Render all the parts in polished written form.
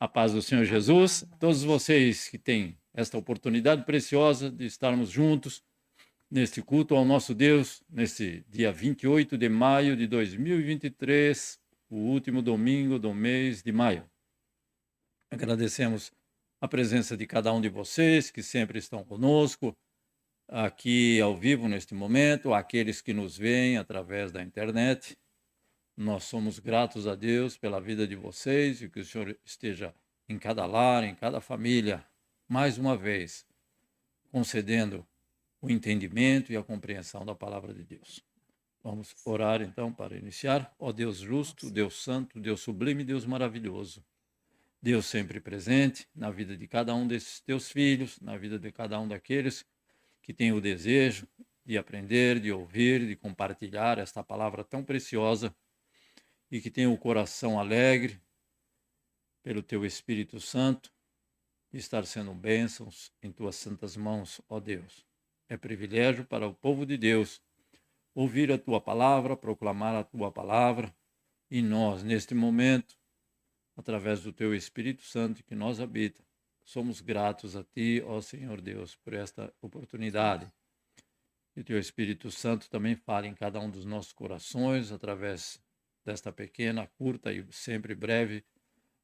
A paz do Senhor Jesus, todos vocês que têm esta oportunidade preciosa de estarmos juntos neste culto ao nosso Deus, nesse dia 28 de maio de 2023, o último domingo do mês de maio. Agradecemos a presença de cada um de vocês que sempre estão conosco, aqui ao vivo neste momento, aqueles que nos veem através da internet. Nós somos gratos a Deus pela vida de vocês e que o Senhor esteja em cada lar, em cada família, mais uma vez, concedendo o entendimento e a compreensão da palavra de Deus. Vamos orar então para iniciar. Ó Deus justo, Deus santo, Deus sublime, Deus maravilhoso. Deus sempre presente na vida de cada um desses teus filhos, na vida de cada um daqueles que têm o desejo de aprender, de ouvir, de compartilhar esta palavra tão preciosa e que tem o coração alegre pelo teu Espírito Santo e estar sendo bênçãos em tuas santas mãos, ó Deus. É privilégio para o povo de Deus ouvir a tua palavra, proclamar a tua palavra, e nós, neste momento, através do teu Espírito Santo que nós habita, somos gratos a ti, ó Senhor Deus, por esta oportunidade. E o teu Espírito Santo também fala em cada um dos nossos corações, através desta pequena, curta e sempre breve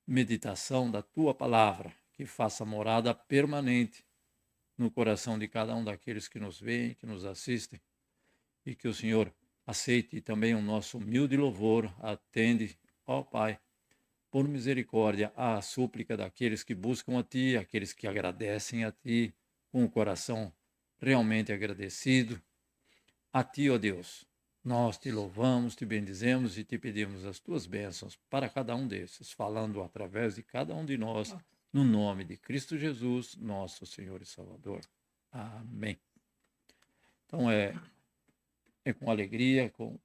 meditação da tua palavra, que faça morada permanente no coração de cada um daqueles que nos veem, que nos assistem, e que o Senhor aceite também o nosso humilde louvor, atende, ó Pai, por misericórdia, à súplica daqueles que buscam a Ti, aqueles que agradecem a Ti, com o coração realmente agradecido. A Ti, ó Deus, nós te louvamos, te bendizemos e te pedimos as tuas bênçãos para cada um desses, falando através de cada um de nós, no nome de Cristo Jesus, nosso Senhor e Salvador. Amém. Então é com alegria, com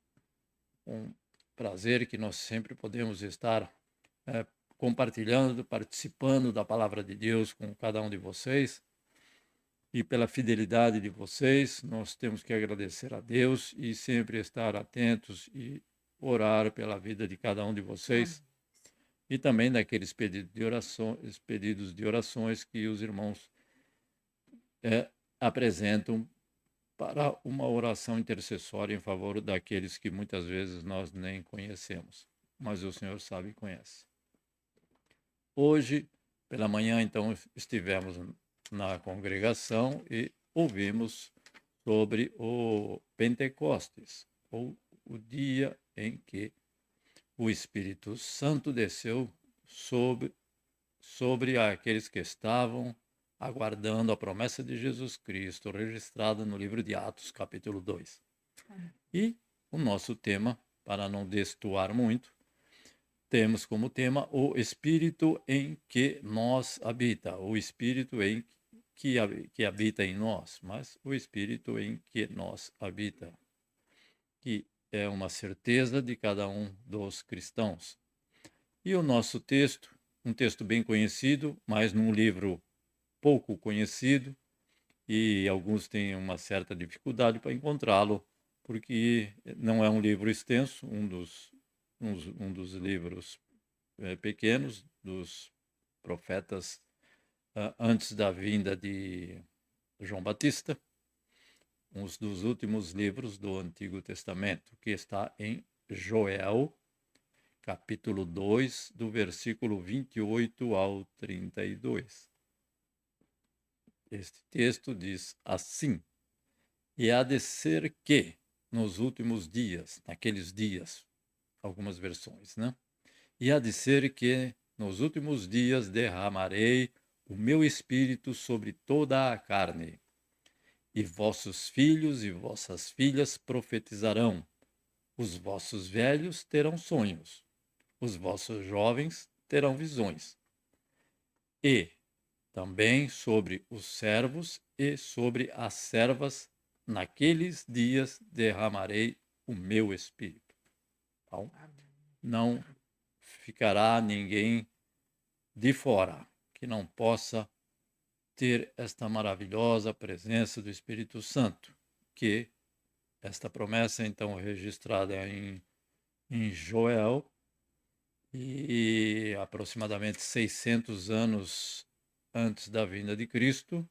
prazer que nós sempre podemos estar compartilhando, participando da palavra de Deus com cada um de vocês. E pela fidelidade de vocês, nós temos que agradecer a Deus e sempre estar atentos e orar pela vida de cada um de vocês e também daqueles pedidos de orações que os irmãos apresentam para uma oração intercessória em favor daqueles que muitas vezes nós nem conhecemos, mas o Senhor sabe e conhece. Hoje, pela manhã, então, estivemos na congregação e ouvimos sobre o Pentecostes, ou o dia em que o Espírito Santo desceu sobre aqueles que estavam aguardando a promessa de Jesus Cristo, registrada no livro de Atos, capítulo 2. E o nosso tema, para não destoar muito, temos como tema o Espírito em que nós habita, o Espírito que habita em nós, mas o Espírito em que nós habita, que é uma certeza de cada um dos cristãos. E o nosso texto, um texto bem conhecido, mas num livro pouco conhecido, e alguns têm uma certa dificuldade para encontrá-lo, porque não é um livro extenso, um dos livros pequenos dos profetas antes da vinda de João Batista, um dos últimos livros do Antigo Testamento, que está em Joel, capítulo 2, do versículo 28 ao 32. Este texto diz assim: E há de ser que, nos últimos dias, naqueles dias, algumas versões, né? E há de ser que, nos últimos dias, derramarei o meu espírito sobre toda a carne. E vossos filhos e vossas filhas profetizarão. Os vossos velhos terão sonhos. Os vossos jovens terão visões. E também sobre os servos e sobre as servas, naqueles dias derramarei o meu espírito. Então, não ficará ninguém de fora que não possa ter esta maravilhosa presença do Espírito Santo, que esta promessa, então, registrada em Joel, E aproximadamente 600 anos antes da vinda de Cristo,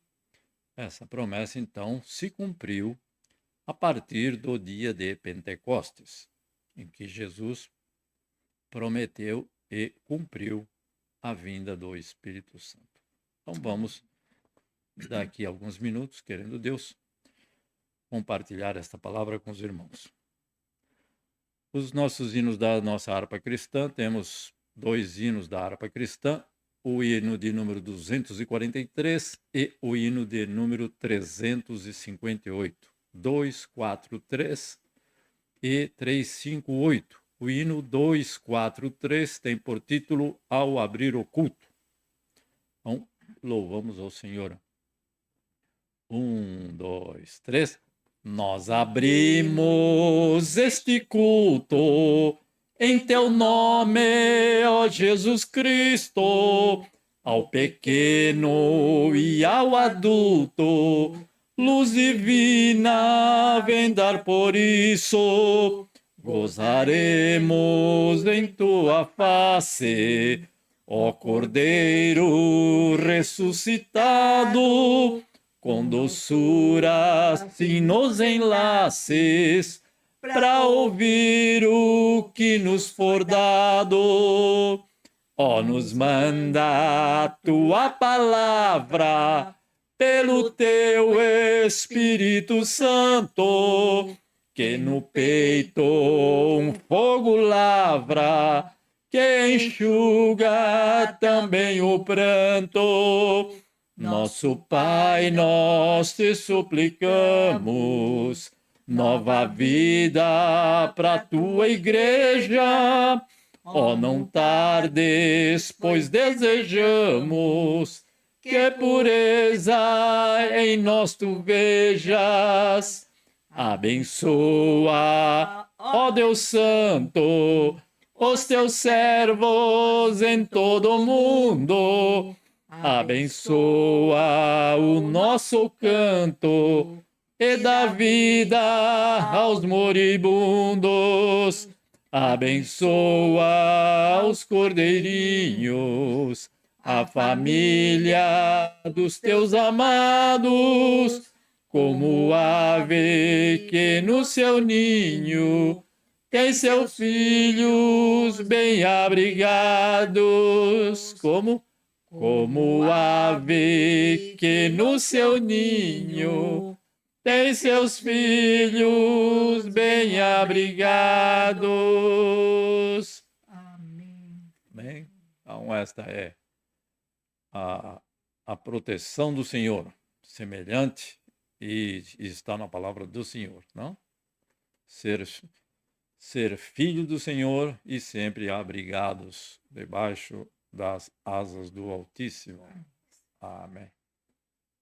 essa promessa então se cumpriu a partir do dia de Pentecostes, em que Jesus prometeu e cumpriu a vinda do Espírito Santo. Então vamos, daqui a alguns minutos, querendo Deus, compartilhar esta palavra com os irmãos. Os nossos hinos da nossa harpa cristã, temos 2 hinos da harpa cristã, o hino de número 243 e o hino de número 358. 243 e 358. O hino 243 tem por título Ao Abrir o Culto. Então, louvamos ao Senhor. 1, 2, 3. Nós abrimos este culto em teu nome, ó Jesus Cristo, ao pequeno e ao adulto, luz divina vem dar por isso, gozaremos em tua face, ó Cordeiro ressuscitado, com doçura sim nos enlaces, para ouvir o que nos for dado. Ó, nos manda a tua palavra, pelo teu Espírito Santo, que no peito um fogo lavra, que enxuga também o pranto. Nosso Pai, nós te suplicamos, nova vida para tua igreja. Ó, não tardes, pois desejamos que pureza em nós tu vejas. Abençoa, ó Deus Santo, os teus servos em todo o mundo. Abençoa o nosso canto e dá vida aos moribundos. Abençoa os cordeirinhos, a família dos teus amados, como ave que no seu ninho tem seus filhos bem abrigados, como ave que no seu ninho tem seus filhos bem abrigados. Amém. Bem, então esta é a proteção do Senhor, semelhante, e está na palavra do Senhor, não? Ser filho do Senhor e sempre abrigados debaixo das asas do Altíssimo. Amém.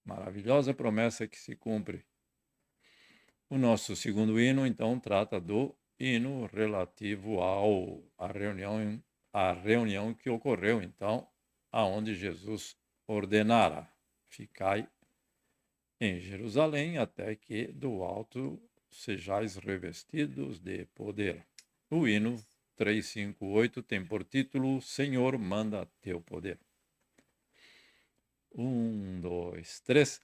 Maravilhosa promessa que se cumpre. O nosso segundo hino, então, trata do hino relativo à reunião que ocorreu, então, aonde Jesus ordenara: ficai em Jerusalém até que do alto sejais revestidos de poder. O hino 358 tem por título Senhor, manda teu poder. 1, 2, 3.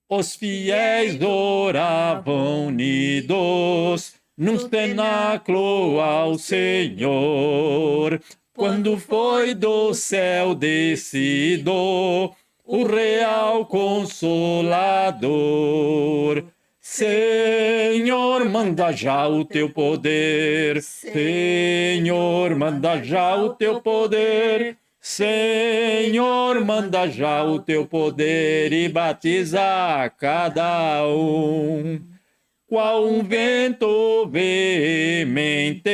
Os fiéis oravam unidos num cenáculo ao Senhor, quando foi do céu descido o real Consolador. Senhor, manda já o teu poder. Senhor, manda já o teu poder. Senhor, manda já o teu poder e batiza cada um. Qual um vento veemente,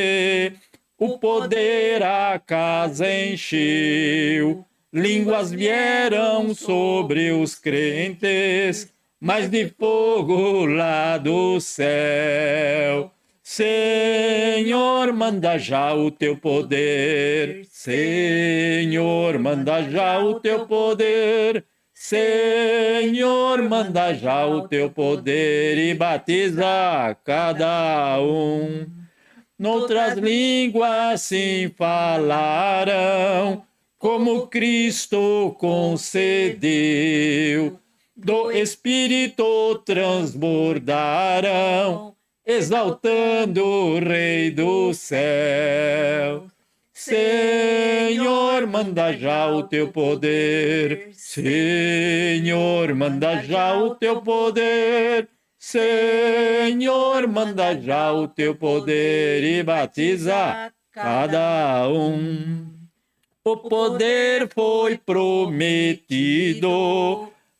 o poder a casa encheu. Línguas vieram sobre os crentes, mas de fogo lá do céu. Senhor, manda já o teu poder. Senhor, manda já o teu poder. Senhor, manda já o teu poder e batiza cada um. noutras línguas sim falarão, como Cristo concedeu. Do Espírito transbordarão, exaltando o Rei do céu. Senhor, manda já o teu poder. Senhor, manda já o teu poder. Senhor, manda já o teu poder e batiza cada um. O poder foi prometido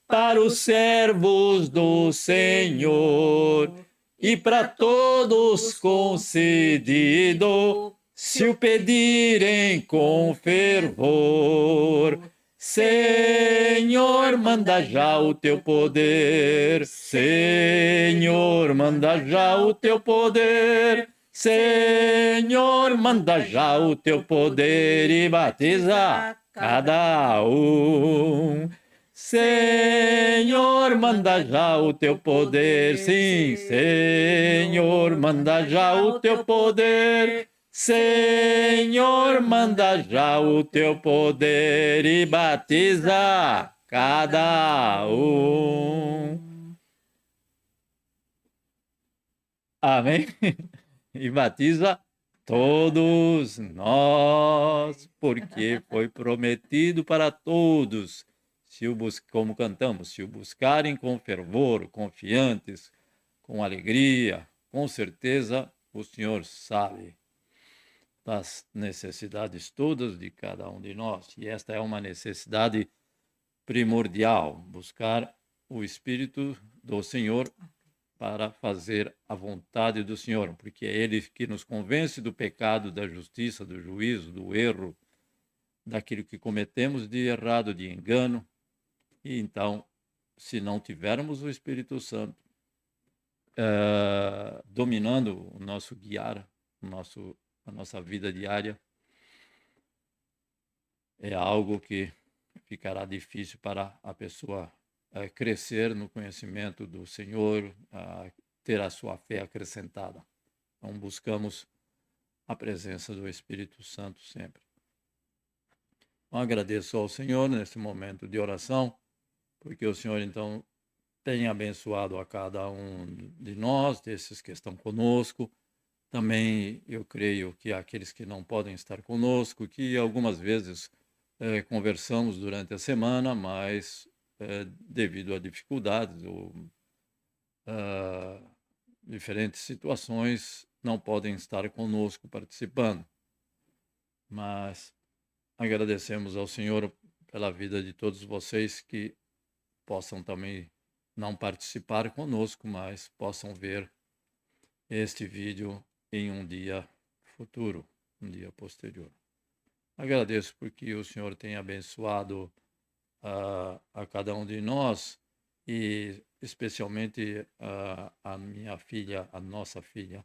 para os servos do Senhor e para todos concedido, se o pedirem com fervor. Senhor, manda já o teu poder. Senhor, manda já o teu poder. Senhor, manda já o teu poder e batiza cada um. Senhor, manda já o teu poder, sim, Senhor, manda já o teu poder. Senhor, manda já o teu poder e batiza cada um. Amém? E batiza todos nós, porque foi prometido para todos. Como cantamos, se o buscarem com fervor, confiantes, com alegria, com certeza o Senhor sabe das necessidades todas de cada um de nós. E esta é uma necessidade primordial, buscar o Espírito do Senhor para fazer a vontade do Senhor, porque é Ele que nos convence do pecado, da justiça, do juízo, do erro, daquilo que cometemos de errado, de engano. E então, se não tivermos o Espírito Santo dominando o nosso guiar, a nossa vida diária, é algo que ficará difícil para a pessoa crescer no conhecimento do Senhor, ter a sua fé acrescentada. Então, buscamos a presença do Espírito Santo sempre. Então, agradeço ao Senhor nesse momento de oração, porque o Senhor, então, tem abençoado a cada um de nós, desses que estão conosco. Também eu creio que aqueles que não podem estar conosco, que algumas vezes conversamos durante a semana, mas devido a dificuldades ou diferentes situações, não podem estar conosco participando. Mas agradecemos ao Senhor pela vida de todos vocês que possam também não participar conosco, mas possam ver este vídeo em um dia futuro, um dia posterior. Agradeço porque o Senhor tem abençoado a cada um de nós e especialmente a minha filha, a nossa filha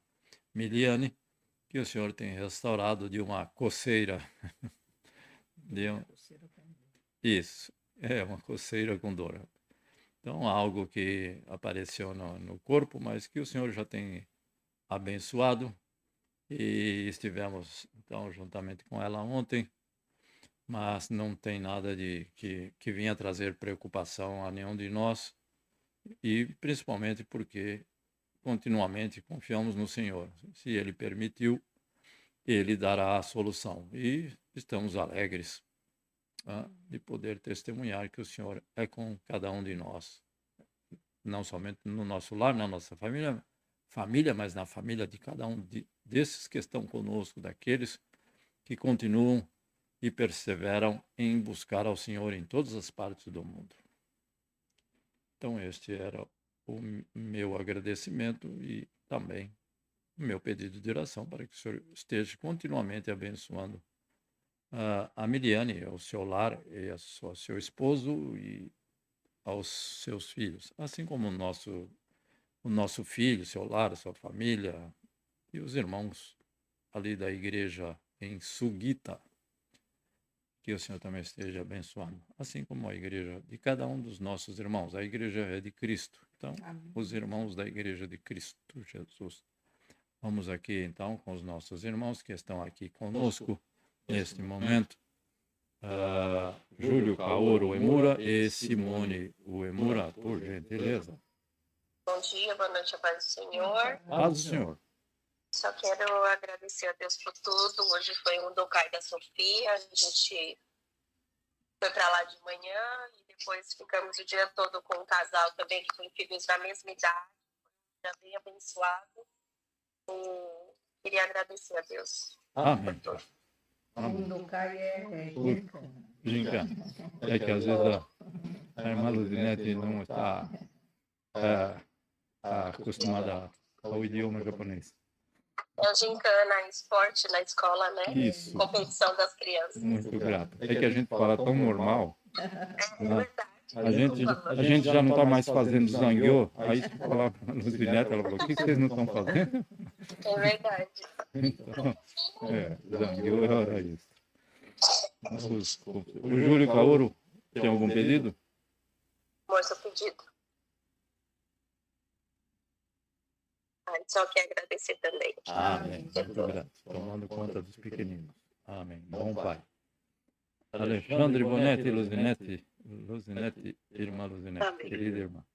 Miliane, que o Senhor tem restaurado de uma coceira. Isso, é uma coceira com dor. Então, algo que apareceu no corpo, mas que o Senhor já tem abençoado. E estivemos, então, juntamente com ela ontem, mas não tem nada de que vinha trazer preocupação a nenhum de nós, e principalmente porque continuamente confiamos no Senhor. Se Ele permitiu, Ele dará a solução. E estamos alegres de poder testemunhar que o Senhor é com cada um de nós, não somente no nosso lar, na nossa família, mas na família de cada um desses que estão conosco, daqueles que continuam e perseveram em buscar ao Senhor em todas as partes do mundo. Então, este era o meu agradecimento e também o meu pedido de oração para que o Senhor esteja continuamente abençoando a Miliane, ao seu lar, e ao seu esposo e aos seus filhos, assim como o nosso filho, seu lar, sua família e os irmãos ali da igreja em Sugita. Que o Senhor também esteja abençoando, assim como a igreja de cada um dos nossos irmãos. A igreja é de Cristo. Então, amém. Os irmãos da igreja de Cristo Jesus. Vamos aqui, então, com os nossos irmãos que estão aqui conosco neste momento. Júlio Kaoru Uemura e Simone Uemura, por gentileza. Bom dia, boa noite, a paz do Senhor. Paz do Senhor. Só quero agradecer a Deus por tudo. Hoje foi um do Cai da Sofia. A gente foi para lá de manhã e depois ficamos o dia todo com um casal também que tem filhos da mesma idade. Já bem abençoado. E queria agradecer a Deus. Amém. O do Cai é Gincana. É que às vezes a irmã Luzinete não está acostumada ao idioma japonês. É o gincana, esporte na escola, né? Isso. Competição das crianças. Muito grato. É que a gente fala tão normal. É verdade. A gente já não está mais fazendo zangueô. Aí se falar para a Luzinete, ela falou, o que vocês não estão fazendo? É verdade. Então, zangueô é hora isso. O Júlio Kaoru, tem algum pedido? Amor, seu pedido. Só quero agradecer também. Amém. Muito grato. Tomando conta dos pequeninos. Amém. Bom Pai. Alexandre Bonetti, Luzinete, irmã Luzinete, Amém. querida irmã.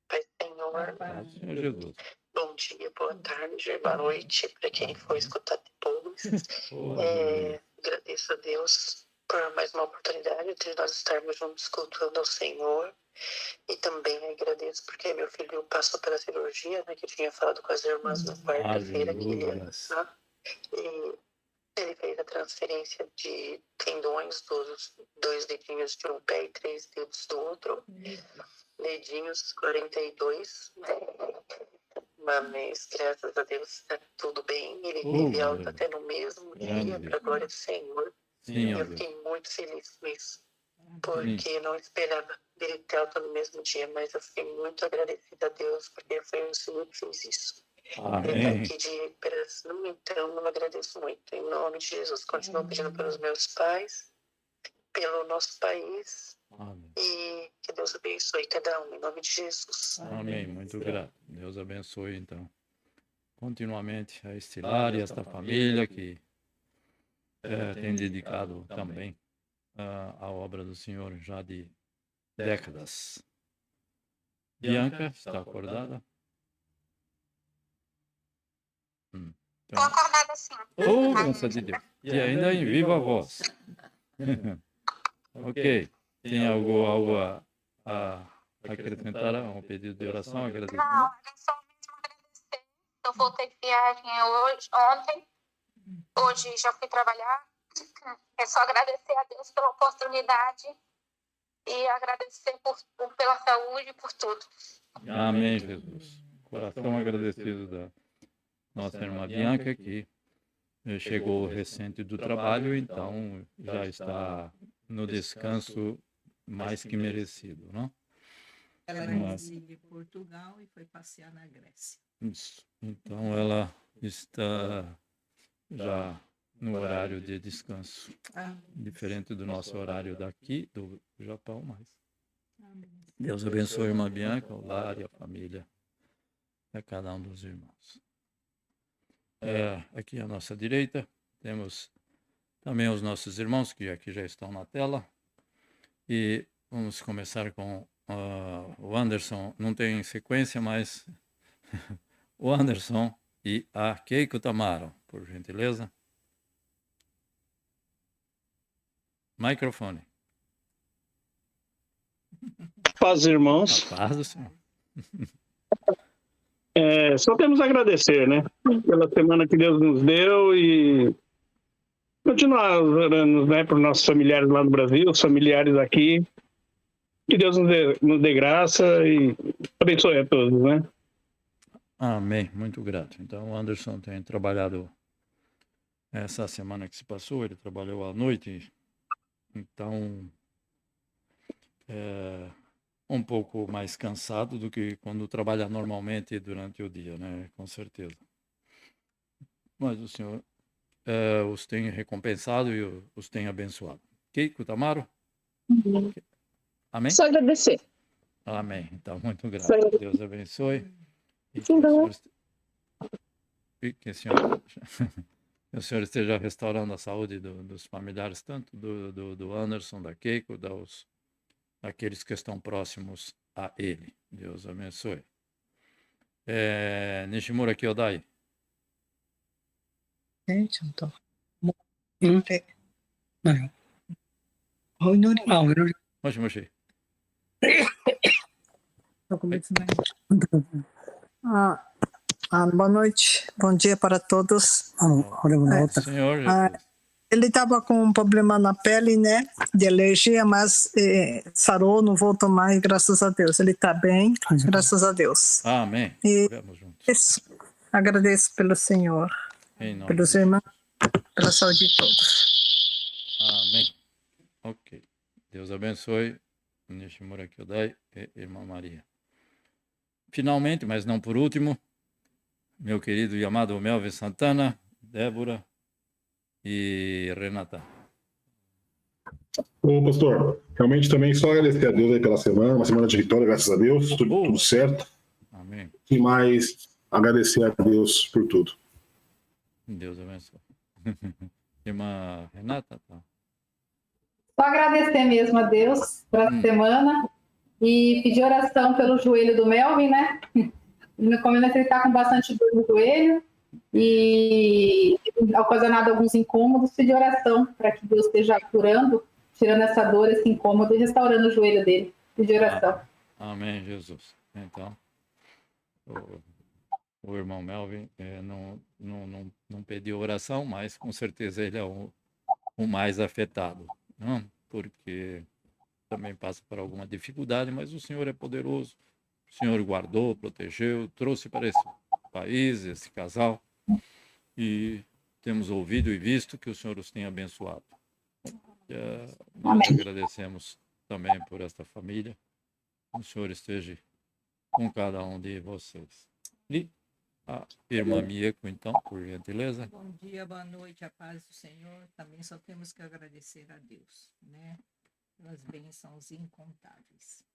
Pai Senhor, Paz do Senhor Jesus. bom dia, boa tarde, boa noite para quem for escutar depois. Agradeço a Deus por mais uma oportunidade de nós estarmos juntos cultuando ao Senhor. E também agradeço porque meu filho passou pela cirurgia, né, que eu tinha falado com as irmãs na quarta-feira que ele ia passar. E ele fez a transferência de tendões dos 2 dedinhos de um pé e 3 dedos do outro. Dedinhos 42. Mas graças a Deus está tudo bem. Ele teve alta até no mesmo dia, para a glória do Senhor. Sim, Eu fiquei muito feliz com isso, porque eu não esperava dele ter alta no mesmo dia, mas eu fiquei muito agradecida a Deus, porque foi o Senhor que fez isso. Amém. Aqui de recuperação, então eu agradeço muito. Em nome de Jesus, continuo pedindo pelos meus pais, pelo nosso país. Amém. E que Deus abençoe cada um, em nome de Jesus. Amém. Muito grato. Deus abençoe, então, continuamente a este lar e esta família que tem dedicado também à obra do Senhor já de décadas. Bianca, está acordada? Estou acordada sim. Oh, graças a Deus. E ainda em viva voz. Ok. Tem algo a acrescentar? Um pedido de oração? Agradecer? Não, é só mesmo agradecer. Eu voltei de viagem ontem. Hoje já fui trabalhar. É só agradecer a Deus pela oportunidade e agradecer pela saúde e por tudo. Amém, Jesus. Coração agradecido da nossa irmã Bianca, que chegou recente do trabalho, então já está no descanso mais que merecido, não? Ela reside em Portugal e foi passear na Grécia. Isso. Então ela está já no horário de descanso, diferente do nosso horário daqui, do Japão, mas Deus abençoe a irmã Bianca, o lar e a família, a cada um dos irmãos. Aqui à nossa direita temos também os nossos irmãos que aqui já estão na tela e vamos começar com o Anderson, não tem sequência, mas o Anderson e a Keiko Tamaro, por gentileza. Microfone. Paz, irmãos. A paz do Senhor. Só temos a agradecer, né? Pela semana que Deus nos deu e continuar orando, né? Para os nossos familiares lá no Brasil, os familiares aqui. Que Deus nos dê graça e abençoe a todos, né? Amém. Muito grato. Então, o Anderson tem trabalhado essa semana que se passou, ele trabalhou à noite, então um pouco mais cansado do que quando trabalha normalmente durante o dia, né? Com certeza. Mas o Senhor os tem recompensado e os tem abençoado. Keiko Tamaro? Amém? Só agradecer. Amém. Então, muito grato. Só Deus abençoe. E que e que o Senhor, que o Senhor esteja restaurando a saúde dos familiares, tanto do Anderson, da Keiko, daqueles que estão próximos a ele. Deus abençoe. Nishimura Kyodai. ちゃんと。お祈り、お祈り。もしもし。特別な。Boa noite, bom dia para todos. Senhor Ele estava com um problema na pele, né, de alergia, mas sarou, não voltou mais, graças a Deus. Ele está bem, graças a Deus. Amém. E Vamos juntos. isso, agradeço pelo Senhor, Em nome pelos de irmãos, pela saúde de todos. Amém. Ok. Deus abençoe Nishimura Kyodai e irmã Maria. Finalmente, mas não por último, meu querido e amado Melvin Santana, Débora e Renata. Ô, pastor, realmente também só agradecer a Deus aí pela semana, uma semana de vitória, graças a Deus, tudo certo. Amém. E mais agradecer a Deus por tudo. Deus abençoe. Irmã Renata, tá? Só agradecer mesmo a Deus por essa semana e pedir oração pelo joelho do Melvin, né? No começo ele está com bastante dor no joelho e ocasionado alguns incômodos, pedir oração para que Deus esteja curando, tirando essa dor, esse incômodo e restaurando o joelho dele. Pedir oração. Amém, Jesus. Então, o irmão Melvin não pediu oração, mas com certeza ele é o mais afetado, não? Porque também passa por alguma dificuldade, mas o Senhor é poderoso. O Senhor guardou, protegeu, trouxe para esse país, esse casal, e temos ouvido e visto que o Senhor os tem abençoado. Nós agradecemos também por esta família. O Senhor esteja com cada um de vocês. E a irmã Mieko, então, por gentileza. Bom dia, boa noite, a paz do Senhor. Também só temos que agradecer a Deus, né? Pelas bênçãos incontáveis.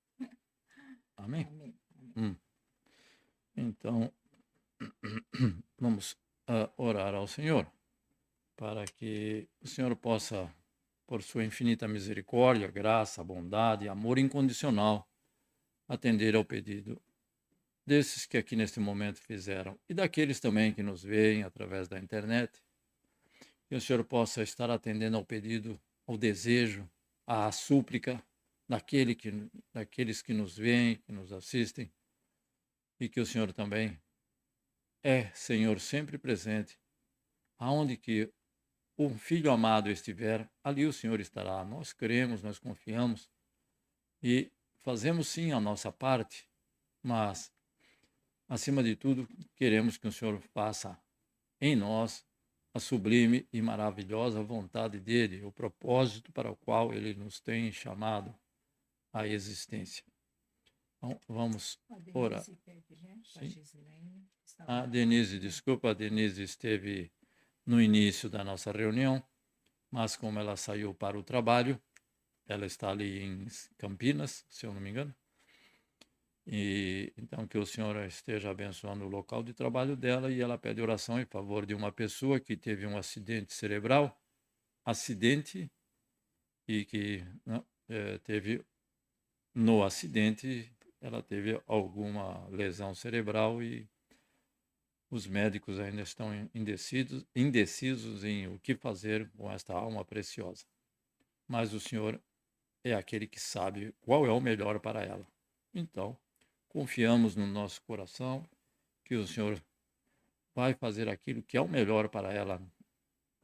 Amém? Amém. Então, vamos orar ao Senhor para que o Senhor possa, por sua infinita misericórdia, graça, bondade e amor incondicional, atender ao pedido desses que aqui neste momento fizeram e daqueles também que nos veem através da internet. Que o Senhor possa estar atendendo ao pedido, ao desejo, à súplica daqueles que nos veem, que nos assistem, e que o Senhor também Senhor, sempre presente. Aonde que o Filho amado estiver, ali o Senhor estará. Nós cremos, nós confiamos e fazemos sim a nossa parte, mas, acima de tudo, queremos que o Senhor faça em nós a sublime e maravilhosa vontade dEle, o propósito para o qual Ele nos tem chamado à existência. Então, vamos orar. A Denise, desculpa, a Denise esteve no início da nossa reunião, mas como ela saiu para o trabalho, ela está ali em Campinas, se eu não me engano, e então que o Senhor esteja abençoando o local de trabalho dela, e ela pede oração em favor de uma pessoa que teve um acidente cerebral, e que teve no acidente, ela teve alguma lesão cerebral e os médicos ainda estão indecisos em o que fazer com esta alma preciosa. Mas o Senhor é aquele que sabe qual é o melhor para ela. Então, confiamos no nosso coração que o Senhor vai fazer aquilo que é o melhor para ela,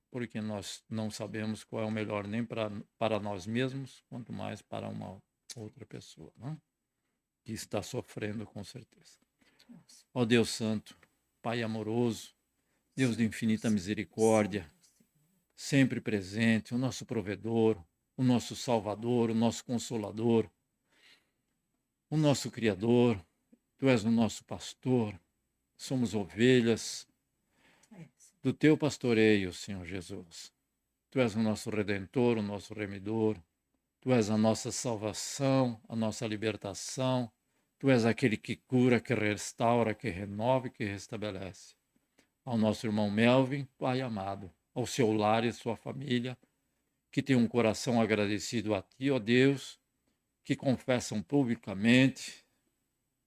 porque nós não sabemos qual é o melhor nem para nós mesmos, quanto mais para uma outra pessoa, não? Que está sofrendo com certeza. Ó Deus Santo, Pai amoroso, Deus de infinita misericórdia, sempre presente, o nosso provedor, o nosso Salvador, o nosso Consolador, o nosso Criador, Tu és o nosso pastor, somos ovelhas do Teu pastoreio, Senhor Jesus. Tu és o nosso Redentor, o nosso Remidor, Tu és a nossa salvação, a nossa libertação, Tu és aquele que cura, que restaura, que renova e que restabelece. ao nosso irmão Melvin, Pai amado, ao seu lar e sua família, que tem um coração agradecido a Ti, ó Deus, que confessam publicamente,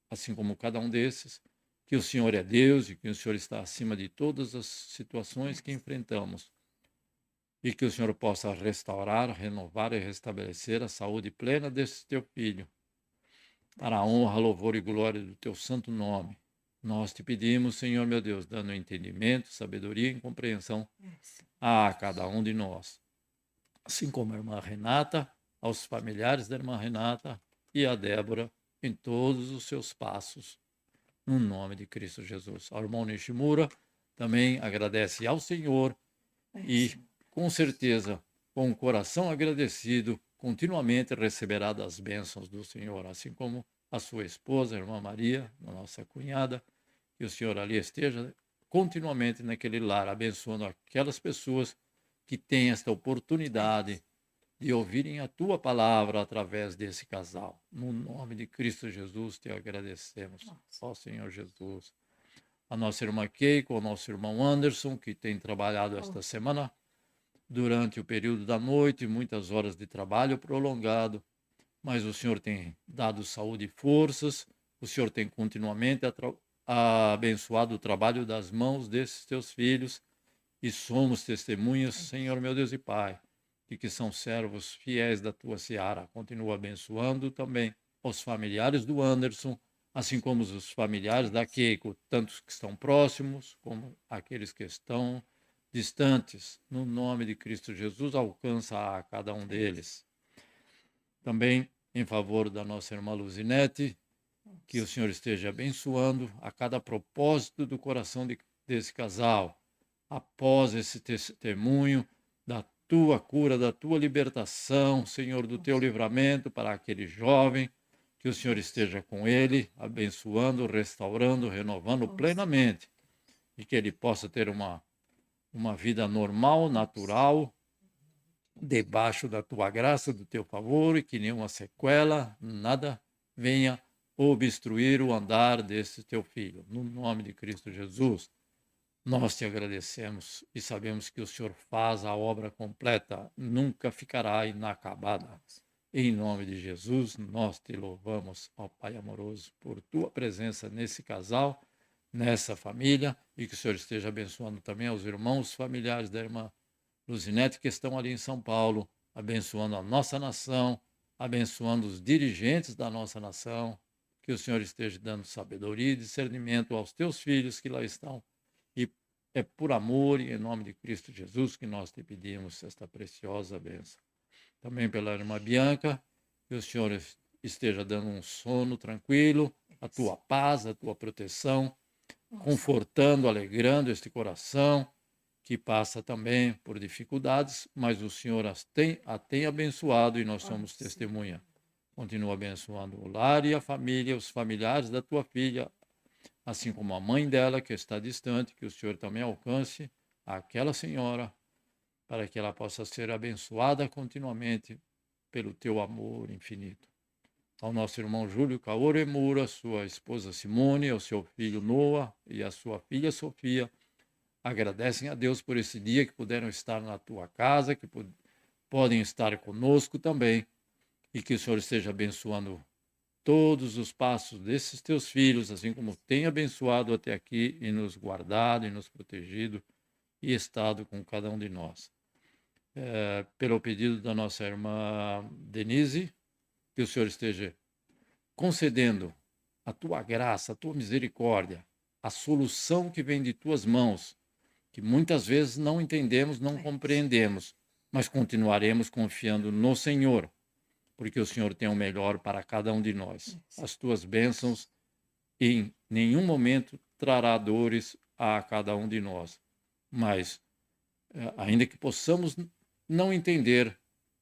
assim como cada um desses, que o Senhor é Deus e que o Senhor está acima de todas as situações que enfrentamos. E que o Senhor possa restaurar, renovar e restabelecer a saúde plena desse teu filho, para a honra, louvor e glória do teu santo nome. Nós te pedimos, Senhor meu Deus, dando entendimento, sabedoria e compreensão a cada um de nós. Assim como a irmã Renata, aos familiares da irmã Renata e a Débora, em todos os seus passos, no nome de Cristo Jesus. Ao irmão Nishimura também agradece ao Senhor e, com certeza, com o coração agradecido, continuamente receberá das bênçãos do Senhor, assim como a sua esposa, a irmã Maria, a nossa cunhada, que o Senhor ali esteja continuamente naquele lar, abençoando aquelas pessoas que têm esta oportunidade de ouvirem a tua palavra através desse casal. No nome de Cristo Jesus, te agradecemos, ó Senhor Jesus. A nossa irmã Keiko, o nosso irmão Anderson, que tem trabalhado esta semana durante o período da noite, muitas horas de trabalho prolongado, mas o Senhor tem dado saúde e forças, o Senhor tem continuamente abençoado o trabalho das mãos desses teus filhos, e somos testemunhas, Senhor meu Deus e Pai, de que são servos fiéis da tua seara. Continua abençoando também os familiares do Anderson, assim como os familiares da Keiko, tantos que estão próximos, como aqueles que estão distantes. No nome de Cristo Jesus, alcança a cada um deles. Também em favor da nossa irmã Luzinete, que o Senhor esteja abençoando a cada propósito do coração desse casal, após esse testemunho da tua cura, da tua libertação, Senhor, do teu livramento para aquele jovem, que o Senhor esteja com ele, abençoando, restaurando, renovando plenamente, e que ele possa ter uma vida normal, natural, debaixo da tua graça, do teu favor, e que nenhuma sequela, nada venha obstruir o andar desse teu filho. No nome de Cristo Jesus, nós te agradecemos e sabemos que o Senhor faz a obra completa, nunca ficará inacabada. Em nome de Jesus, nós te louvamos, ó Pai amoroso, por tua presença nesse casal, nessa família, e que o Senhor esteja abençoando também aos irmãos familiares da irmã Luzinete, que estão ali em São Paulo, abençoando a nossa nação, abençoando os dirigentes da nossa nação, que o Senhor esteja dando sabedoria e discernimento aos teus filhos que lá estão. E é por amor e em nome de Cristo Jesus que nós te pedimos esta preciosa bênção. Também pela irmã Bianca, que o Senhor esteja dando um sono tranquilo, a tua paz, a tua proteção, confortando, alegrando este coração, que passa também por dificuldades, mas o Senhor a tem abençoado e nós somos testemunha. Continua abençoando o lar e a família, os familiares da tua filha, assim como a mãe dela, que está distante, que o Senhor também alcance aquela senhora, para que ela possa ser abençoada continuamente pelo teu amor infinito. Ao nosso irmão Júlio Kaoru Emura, sua esposa Simone, ao seu filho Noah e a sua filha Sofia, agradecem a Deus por esse dia que puderam estar na tua casa, que podem estar conosco também, e que o Senhor esteja abençoando todos os passos desses teus filhos, assim como tem abençoado até aqui e nos guardado e nos protegido e estado com cada um de nós. Pelo pedido da nossa irmã Denise, que o Senhor esteja concedendo a tua graça, a tua misericórdia, a solução que vem de tuas mãos, que muitas vezes não entendemos, não compreendemos, mas continuaremos confiando no Senhor, porque o Senhor tem o melhor para cada um de nós. As tuas bênçãos em nenhum momento trará dores a cada um de nós, mas ainda que possamos não entender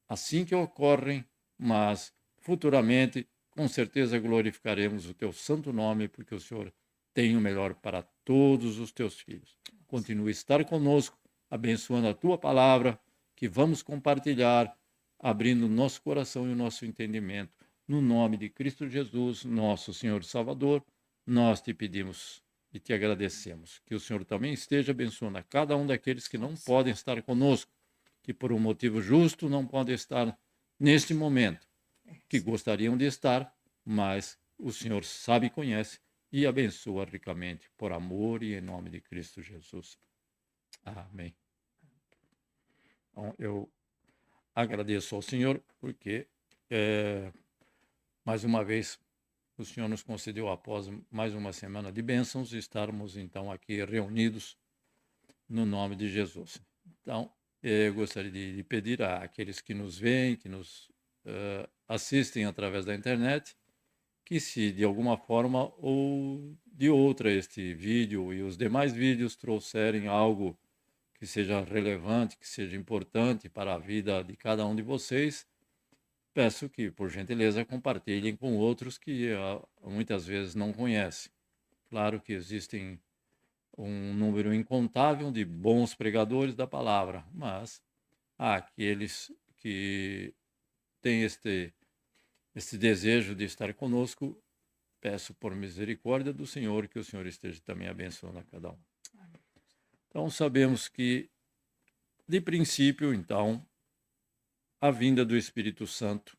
assim que ocorrem, mas futuramente, com certeza, glorificaremos o teu santo nome, porque o Senhor tem o melhor para todos os teus filhos. Continue a estar conosco, abençoando a tua palavra, que vamos compartilhar, abrindo o nosso coração e o nosso entendimento. No nome de Cristo Jesus, nosso Senhor Salvador, nós te pedimos e te agradecemos. Que o Senhor também esteja abençoando a cada um daqueles que não podem estar conosco, que por um motivo justo não podem estar neste momento, que gostariam de estar, mas o Senhor sabe e conhece e abençoa ricamente, por amor e em nome de Cristo Jesus. Amém. Então, eu agradeço ao Senhor, porque, mais uma vez, o Senhor nos concedeu, após mais uma semana de bênçãos, estarmos, então, aqui reunidos no nome de Jesus. Então, eu gostaria de pedir àqueles que nos veem, que nos assistem através da internet, que se de alguma forma ou de outra este vídeo e os demais vídeos trouxerem algo que seja relevante, que seja importante para a vida de cada um de vocês, peço que, por gentileza, compartilhem com outros que muitas vezes não conhecem. Claro que existem um número incontável de bons pregadores da palavra, mas há aqueles que têm este desejo de estar conosco. Peço por misericórdia do Senhor que o Senhor esteja também abençoando a cada um. Então, sabemos que, de princípio, então, a vinda do Espírito Santo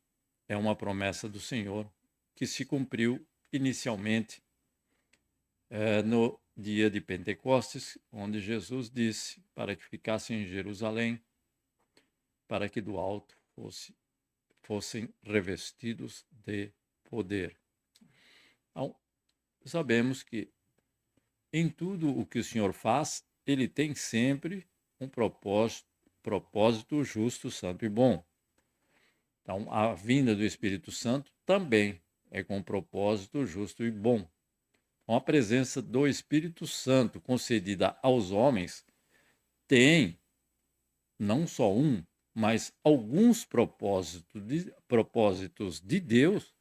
é uma promessa do Senhor que se cumpriu inicialmente no dia de Pentecostes, onde Jesus disse para que ficassem em Jerusalém, para que do alto fossem revestidos de poder. Então, sabemos que em tudo o que o Senhor faz, ele tem sempre um propósito justo, santo e bom. Então, a vinda do Espírito Santo também é com um propósito justo e bom. Então, a presença do Espírito Santo concedida aos homens tem não só um, mas alguns propósitos de Deus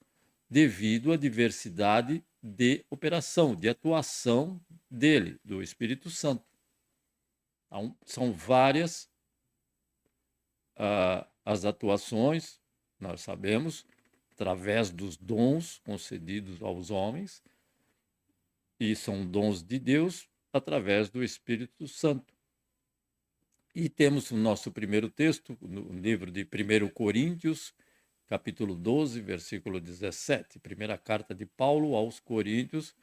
devido à diversidade de operação, de atuação dele, do Espírito Santo. Então, são várias as atuações, nós sabemos, através dos dons concedidos aos homens, e são dons de Deus através do Espírito Santo. E temos o nosso primeiro texto, no livro de 1 Coríntios, capítulo 12, versículo 17. Primeira carta de Paulo aos Coríntios,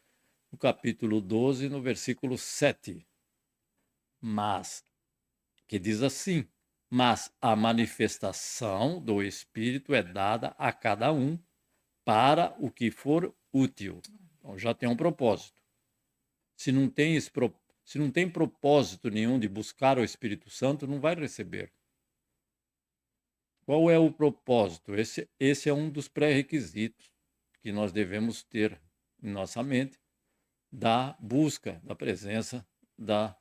no capítulo 12, no versículo 7. Mas, que diz assim: mas a manifestação do Espírito é dada a cada um para o que for útil. Então, já tem um propósito. Se não tem propósito nenhum de buscar o Espírito Santo, não vai receber. Qual é o propósito? Esse é um dos pré-requisitos que nós devemos ter em nossa mente da busca, da presença, da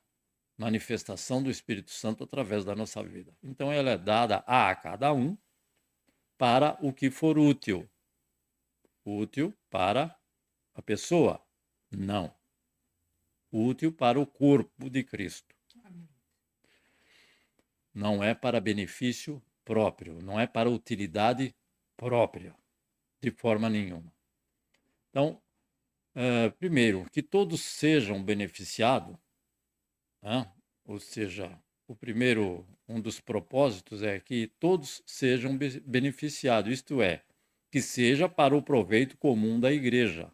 manifestação do Espírito Santo através da nossa vida. Então, ela é dada a cada um para o que for útil. Útil para a pessoa? Não. Útil para o corpo de Cristo. Não é para benefício próprio, não é para utilidade própria, de forma nenhuma. Então, primeiro, que todos sejam beneficiados, né? Ou seja, um dos propósitos é que todos sejam beneficiados, isto é, que seja para o proveito comum da igreja,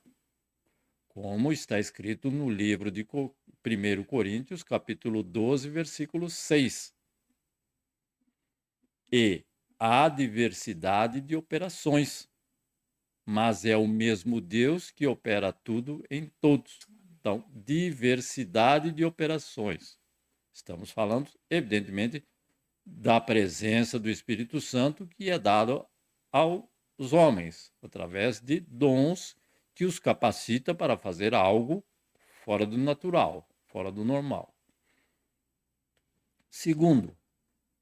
como está escrito no livro de 1 Coríntios, capítulo 12, versículo 6. E há diversidade de operações, mas é o mesmo Deus que opera tudo em todos. Então, diversidade de operações. Estamos falando, evidentemente, da presença do Espírito Santo que é dado aos homens, através de dons que os capacita para fazer algo fora do natural, fora do normal. Segundo,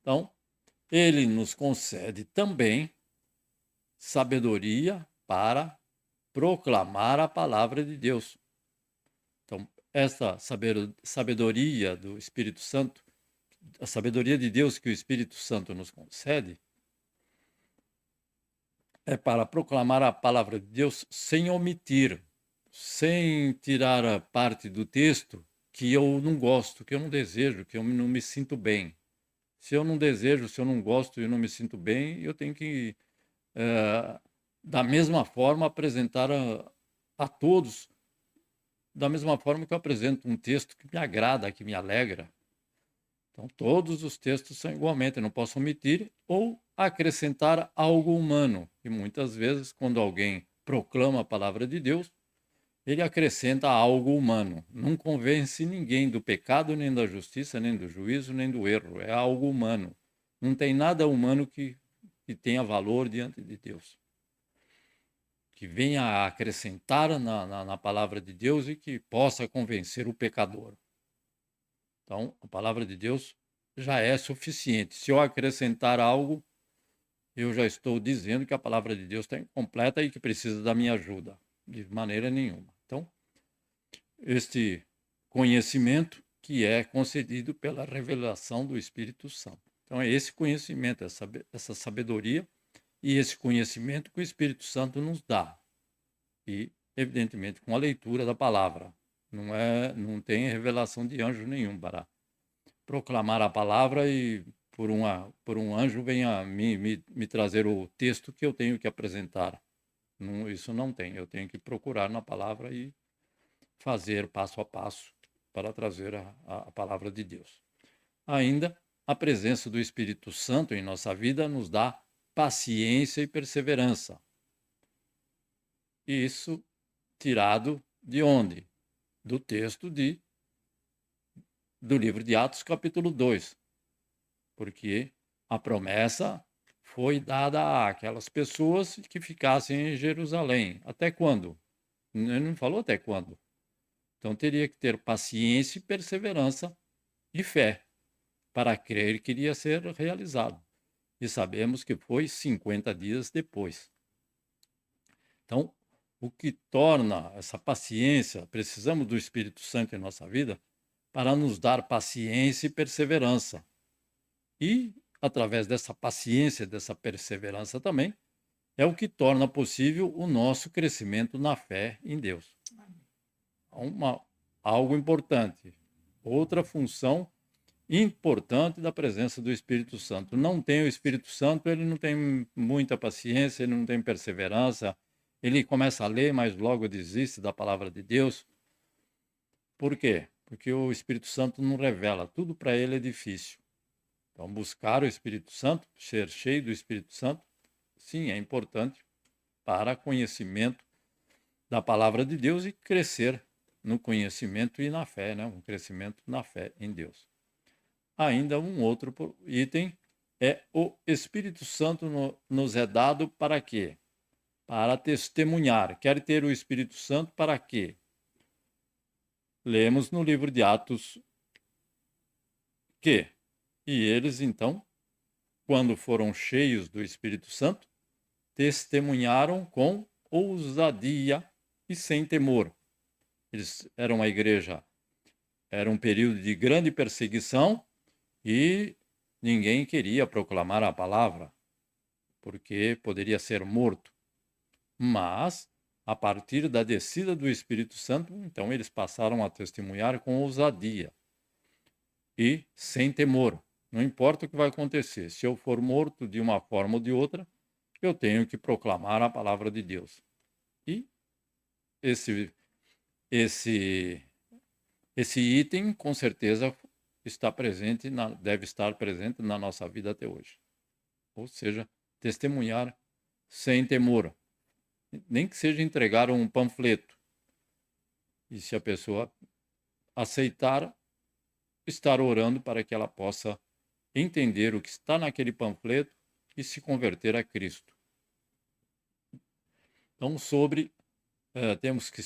então, ele nos concede também sabedoria para proclamar a palavra de Deus. Então, essa sabedoria do Espírito Santo, a sabedoria de Deus que o Espírito Santo nos concede, é para proclamar a palavra de Deus sem omitir. Ou sem tirar a parte do texto que eu não gosto, que eu não desejo, que eu não me sinto bem. Se eu não desejo, se eu não gosto e não me sinto bem, eu tenho que, da mesma forma, apresentar a todos, da mesma forma que eu apresento um texto que me agrada, que me alegra. Então, todos os textos são igualmente, eu não posso omitir ou acrescentar algo humano. E muitas vezes, quando alguém proclama a palavra de Deus, ele acrescenta algo humano. Não convence ninguém do pecado, nem da justiça, nem do juízo, nem do erro. É algo humano. Não tem nada humano que tenha valor diante de Deus. Que venha a acrescentar na palavra de Deus e que possa convencer o pecador. Então, a palavra de Deus já é suficiente. Se eu acrescentar algo, eu já estou dizendo que a palavra de Deus está incompleta e que precisa da minha ajuda. De maneira nenhuma. Então, este conhecimento que é concedido pela revelação do Espírito Santo. Então, é esse conhecimento, essa sabedoria e esse conhecimento que o Espírito Santo nos dá. E, evidentemente, com a leitura da palavra. Não tem revelação de anjo nenhum para proclamar a palavra e por um anjo venha me trazer o texto que eu tenho que apresentar. Não, isso não tem. Eu tenho que procurar na palavra e fazer passo a passo para trazer a palavra de Deus. Ainda, a presença do Espírito Santo em nossa vida nos dá paciência e perseverança. Isso tirado de onde? Do texto do livro de Atos, capítulo 2. Porque a promessa foi dada àquelas pessoas que ficassem em Jerusalém. Até quando? Ele não falou até quando. Então teria que ter paciência e perseverança e fé para crer que iria ser realizado. E sabemos que foi 50 dias depois. Então, o que torna essa paciência, precisamos do Espírito Santo em nossa vida para nos dar paciência e perseverança. E, através dessa paciência, dessa perseverança também, é o que torna possível o nosso crescimento na fé em Deus. Algo importante. Outra função importante da presença do Espírito Santo. Não tem o Espírito Santo, ele não tem muita paciência, ele não tem perseverança, ele começa a ler, mas logo desiste da palavra de Deus. Por quê? Porque o Espírito Santo não revela, tudo para ele é difícil. Então, buscar o Espírito Santo, ser cheio do Espírito Santo, sim, é importante para conhecimento da palavra de Deus e crescer no conhecimento e na fé, né? Um crescimento na fé em Deus. Ainda um outro item é o Espírito Santo nos é dado para quê? Para testemunhar. Quer ter o Espírito Santo para quê? Lemos no livro de Atos que e eles, então, quando foram cheios do Espírito Santo, testemunharam com ousadia e sem temor. Eles eram uma igreja, era um período de grande perseguição e ninguém queria proclamar a palavra, porque poderia ser morto. Mas, a partir da descida do Espírito Santo, então eles passaram a testemunhar com ousadia e sem temor. Não importa o que vai acontecer, se eu for morto de uma forma ou de outra, eu tenho que proclamar a palavra de Deus. E esse item, com certeza, deve estar presente na nossa vida até hoje. Ou seja, testemunhar sem temor. Nem que seja entregar um panfleto. E se a pessoa aceitar, estar orando para que ela possa entender o que está naquele panfleto e se converter a Cristo. Então, temos que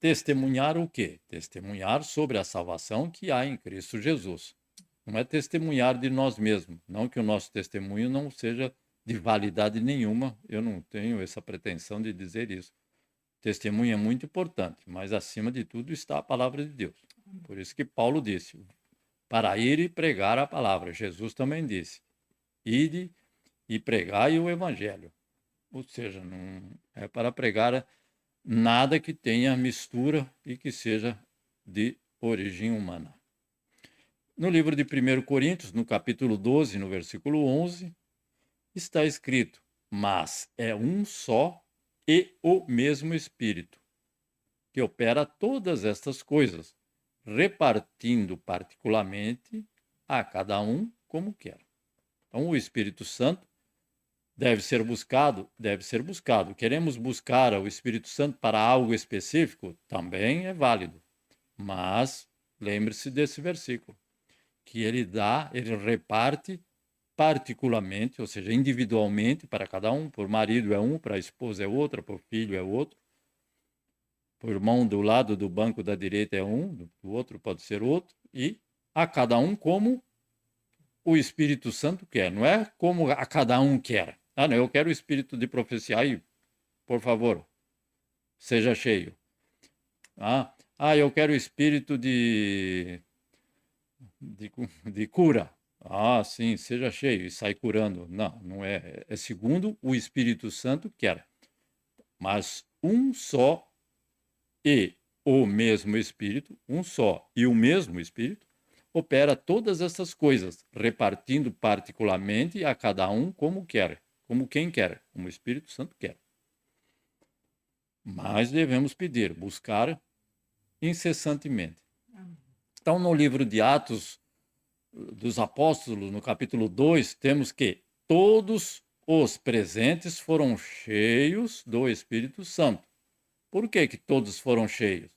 testemunhar o quê? Testemunhar sobre a salvação que há em Cristo Jesus. Não é testemunhar de nós mesmos. Não que o nosso testemunho não seja de validade nenhuma. Eu não tenho essa pretensão de dizer isso. Testemunho é muito importante, mas acima de tudo está a palavra de Deus. Por isso que Paulo disse, para ir e pregar a palavra. Jesus também disse, ide e pregai o evangelho. Ou seja, não é para pregar nada que tenha mistura e que seja de origem humana. No livro de 1 Coríntios, no capítulo 12, no versículo 11, está escrito: mas é um só e o mesmo Espírito, que opera todas estas coisas, repartindo particularmente a cada um como quer. Então, o Espírito Santo deve ser buscado? Deve ser buscado. Queremos buscar o Espírito Santo para algo específico? Também é válido. Mas lembre-se desse versículo, que ele reparte particularmente, ou seja, individualmente para cada um. Para o marido é um, para a esposa é outra, para o filho é outro. Para o irmão do lado do banco da direita é um, do outro pode ser outro. E a cada um como o Espírito Santo quer. Não é como a cada um quer. Ah, não, eu quero o espírito de profecia. Aí, por favor, seja cheio. Eu quero o espírito de cura. Ah, sim, seja cheio e sai curando. Não, não é. É segundo o Espírito Santo quer. Mas um só e o mesmo Espírito, um só e o mesmo Espírito, opera todas essas coisas, repartindo particularmente a cada um como quer, como quem quer, como o Espírito Santo quer. Mas devemos pedir, buscar incessantemente. Então, no livro de Atos dos Apóstolos, no capítulo 2, temos que todos os presentes foram cheios do Espírito Santo. Por que todos foram cheios?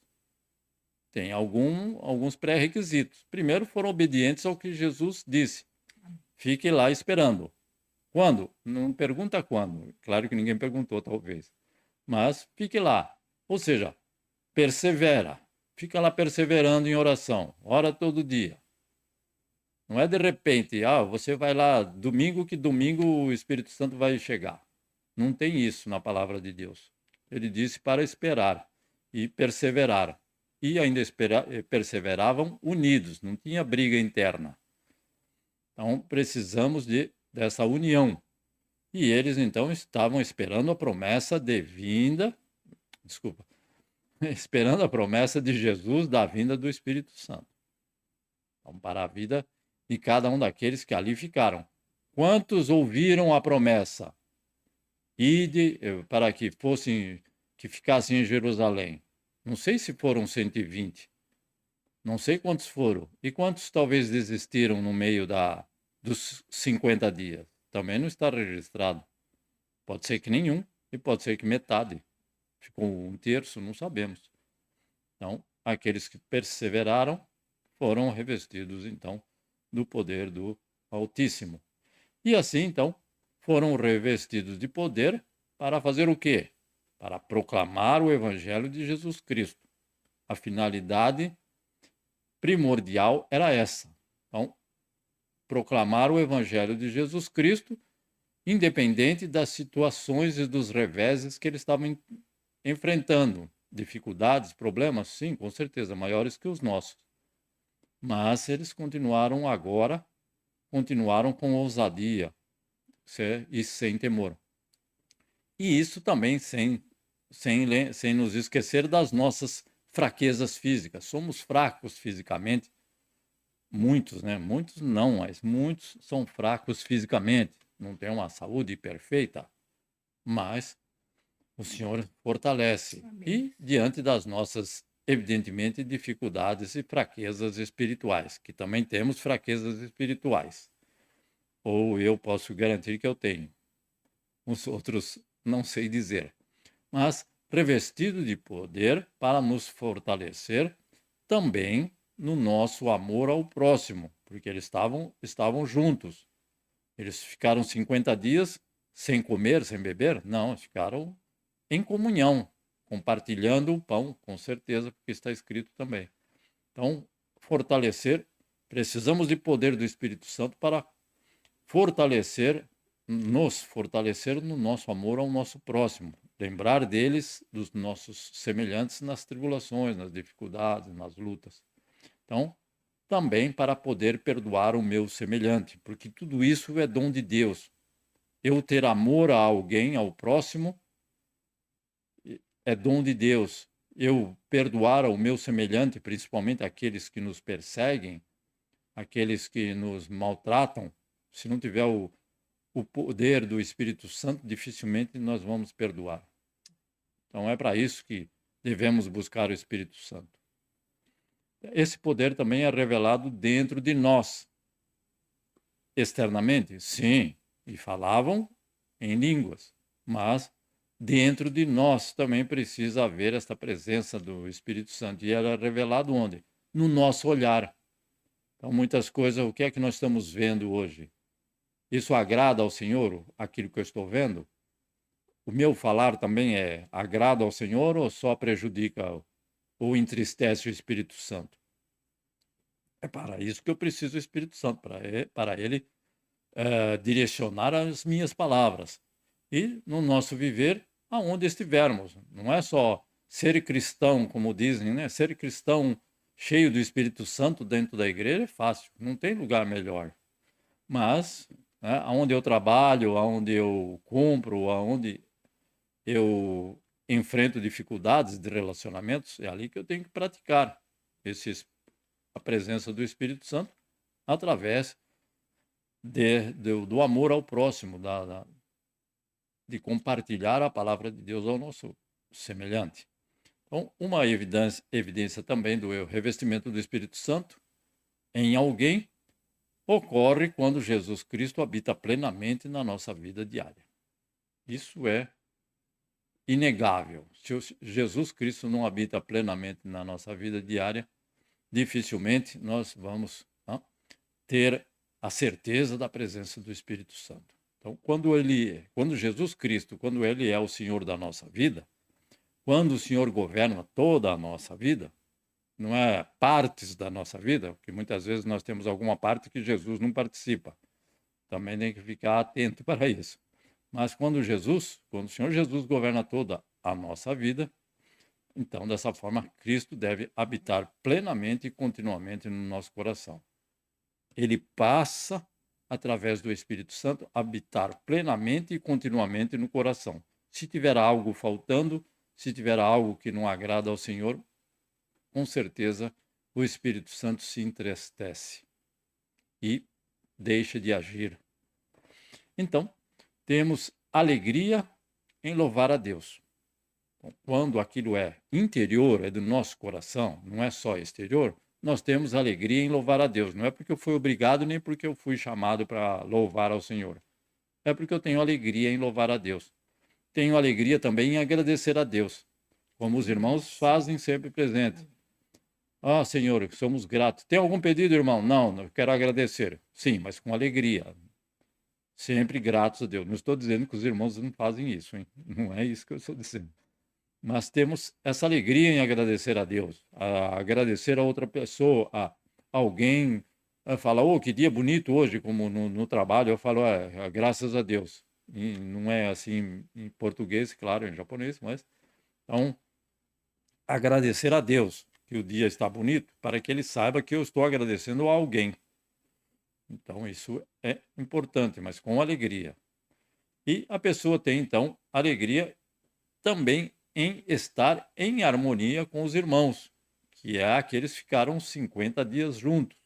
Tem alguns pré-requisitos. Primeiro, foram obedientes ao que Jesus disse. Fique lá esperando. Quando? Não pergunta quando. Claro que ninguém perguntou, talvez. Mas fique lá. Ou seja, persevera. Fica lá perseverando em oração. Ora todo dia. Não é de repente, você vai lá domingo que domingo o Espírito Santo vai chegar. Não tem isso na palavra de Deus. Ele disse para esperar e perseverar. E ainda perseveravam unidos, não tinha briga interna. Então, precisamos dessa união. E eles, então, estavam esperando a promessa de vinda, esperando a promessa de Jesus da vinda do Espírito Santo. Então, para a vida de cada um daqueles que ali ficaram. Quantos ouviram a promessa? Ide para que ficassem em Jerusalém. Não sei se foram 120. Não sei quantos foram. E quantos talvez desistiram no meio dos 50 dias? Também não está registrado. Pode ser que nenhum e pode ser que metade. Ficou um terço, não sabemos. Então, aqueles que perseveraram foram revestidos, então, do poder do Altíssimo. E assim, então, foram revestidos de poder para fazer o quê? Para proclamar o Evangelho de Jesus Cristo. A finalidade primordial era essa. Então, proclamar o Evangelho de Jesus Cristo, independente das situações e dos reveses que eles estavam enfrentando. Dificuldades, problemas, sim, com certeza, maiores que os nossos. Mas eles continuaram com ousadia e sem temor. E isso também sem nos esquecer das nossas fraquezas físicas. Somos fracos fisicamente. Muitos, né? Muitos não, mas muitos são fracos fisicamente. Não têm uma saúde perfeita. Mas o Senhor fortalece. Amém. E diante das nossas, evidentemente, dificuldades e fraquezas espirituais, que também temos fraquezas espirituais. Ou eu posso garantir que eu tenho. Os outros não sei dizer. Mas revestido de poder para nos fortalecer também no nosso amor ao próximo, porque eles estavam juntos. Eles ficaram 50 dias sem comer, sem beber? Não, ficaram em comunhão, compartilhando o pão, com certeza, porque está escrito também. Então, precisamos de poder do Espírito Santo para nos fortalecer no nosso amor ao nosso próximo, lembrar deles, dos nossos semelhantes nas tribulações, nas dificuldades, nas lutas. Então, também para poder perdoar o meu semelhante, porque tudo isso é dom de Deus. Eu ter amor a alguém, ao próximo, é dom de Deus. Eu perdoar ao meu semelhante, principalmente aqueles que nos perseguem, aqueles que nos maltratam, se não tiver o poder do Espírito Santo, dificilmente nós vamos perdoar. Então é para isso que devemos buscar o Espírito Santo. Esse poder também é revelado dentro de nós. Externamente, sim, e falavam em línguas, mas dentro de nós também precisa haver esta presença do Espírito Santo. E ela é revelado onde? No nosso olhar. Então, muitas coisas, o que é que nós estamos vendo hoje? Isso agrada ao Senhor, aquilo que eu estou vendo? O meu falar também agrada ao Senhor ou só prejudica ou entristece o Espírito Santo? É para isso que eu preciso do Espírito Santo, para ele direcionar as minhas palavras. E no nosso viver, aonde estivermos. Não é só ser cristão, como dizem, né? Ser cristão cheio do Espírito Santo dentro da igreja é fácil, não tem lugar melhor. Mas, né, aonde eu trabalho, aonde eu compro, aonde eu enfrento dificuldades de relacionamentos, é ali que eu tenho que praticar a presença do Espírito Santo através do amor ao próximo, de compartilhar a palavra de Deus ao nosso semelhante. Então, uma evidência também do revestimento do Espírito Santo em alguém ocorre quando Jesus Cristo habita plenamente na nossa vida diária. Isso é inegável. Se Jesus Cristo não habita plenamente na nossa vida diária, dificilmente nós vamos ter a certeza da presença do Espírito Santo. Então, quando Jesus Cristo, quando ele é o Senhor da nossa vida, quando o Senhor governa toda a nossa vida, não é partes da nossa vida, porque muitas vezes nós temos alguma parte que Jesus não participa. Também tem que ficar atento para isso. Mas quando o Senhor Jesus governa toda a nossa vida, então, dessa forma, Cristo deve habitar plenamente e continuamente no nosso coração. Ele passa, através do Espírito Santo, a habitar plenamente e continuamente no coração. Se tiver algo faltando, se tiver algo que não agrada ao Senhor, com certeza o Espírito Santo se entristece e deixa de agir. Então, temos alegria em louvar a Deus. Então, quando aquilo é interior, é do nosso coração, não é só exterior, nós temos alegria em louvar a Deus. Não é porque eu fui obrigado, nem porque eu fui chamado para louvar ao Senhor. É porque eu tenho alegria em louvar a Deus. Tenho alegria também em agradecer a Deus, como os irmãos fazem sempre presente. Ah, Senhor, somos gratos. Tem algum pedido, irmão? Não, eu quero agradecer. Sim, mas com alegria. Sempre gratos a Deus. Não estou dizendo que os irmãos não fazem isso, hein? Não é isso que eu estou dizendo. Mas temos essa alegria em agradecer a Deus, a agradecer a outra pessoa, a alguém fala, oh, que dia bonito hoje, como no trabalho, eu falo, graças a Deus. E não é assim em português, claro, em japonês, mas então agradecer a Deus que o dia está bonito, para que ele saiba que eu estou agradecendo a alguém. Então isso é importante, mas com alegria. E a pessoa tem então alegria também em estar em harmonia com os irmãos, que é aqueles que ficaram 50 dias juntos,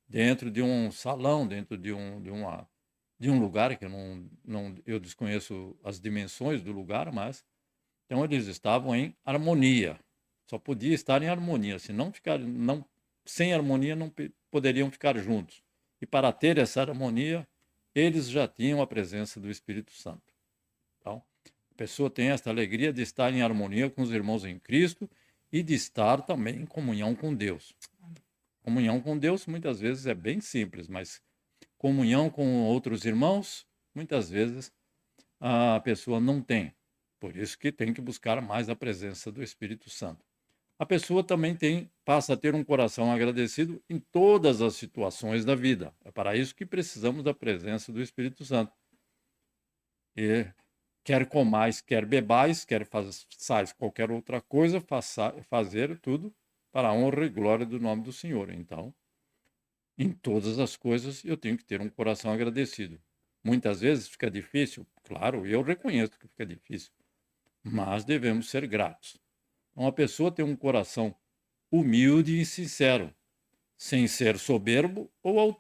dentro de um salão, dentro de um lugar que eu desconheço as dimensões do lugar, mas então eles estavam em harmonia. Só podia estar em harmonia, se não ficar sem harmonia não poderiam ficar juntos. E para ter essa harmonia, eles já tinham a presença do Espírito Santo. Então, a pessoa tem esta alegria de estar em harmonia com os irmãos em Cristo e de estar também em comunhão com Deus. Comunhão com Deus muitas vezes é bem simples, mas comunhão com outros irmãos, muitas vezes a pessoa não tem. Por isso que tem que buscar mais a presença do Espírito Santo. A pessoa também passa a ter um coração agradecido em todas as situações da vida. É para isso que precisamos da presença do Espírito Santo. E quer comais, quer bebais, quer façais qualquer outra coisa, fazer tudo para a honra e glória do nome do Senhor. Então, em todas as coisas, eu tenho que ter um coração agradecido. Muitas vezes fica difícil, claro, eu reconheço que fica difícil. mas devemos ser gratos. Então, a pessoa tem um coração humilde e sincero, sem ser soberbo ou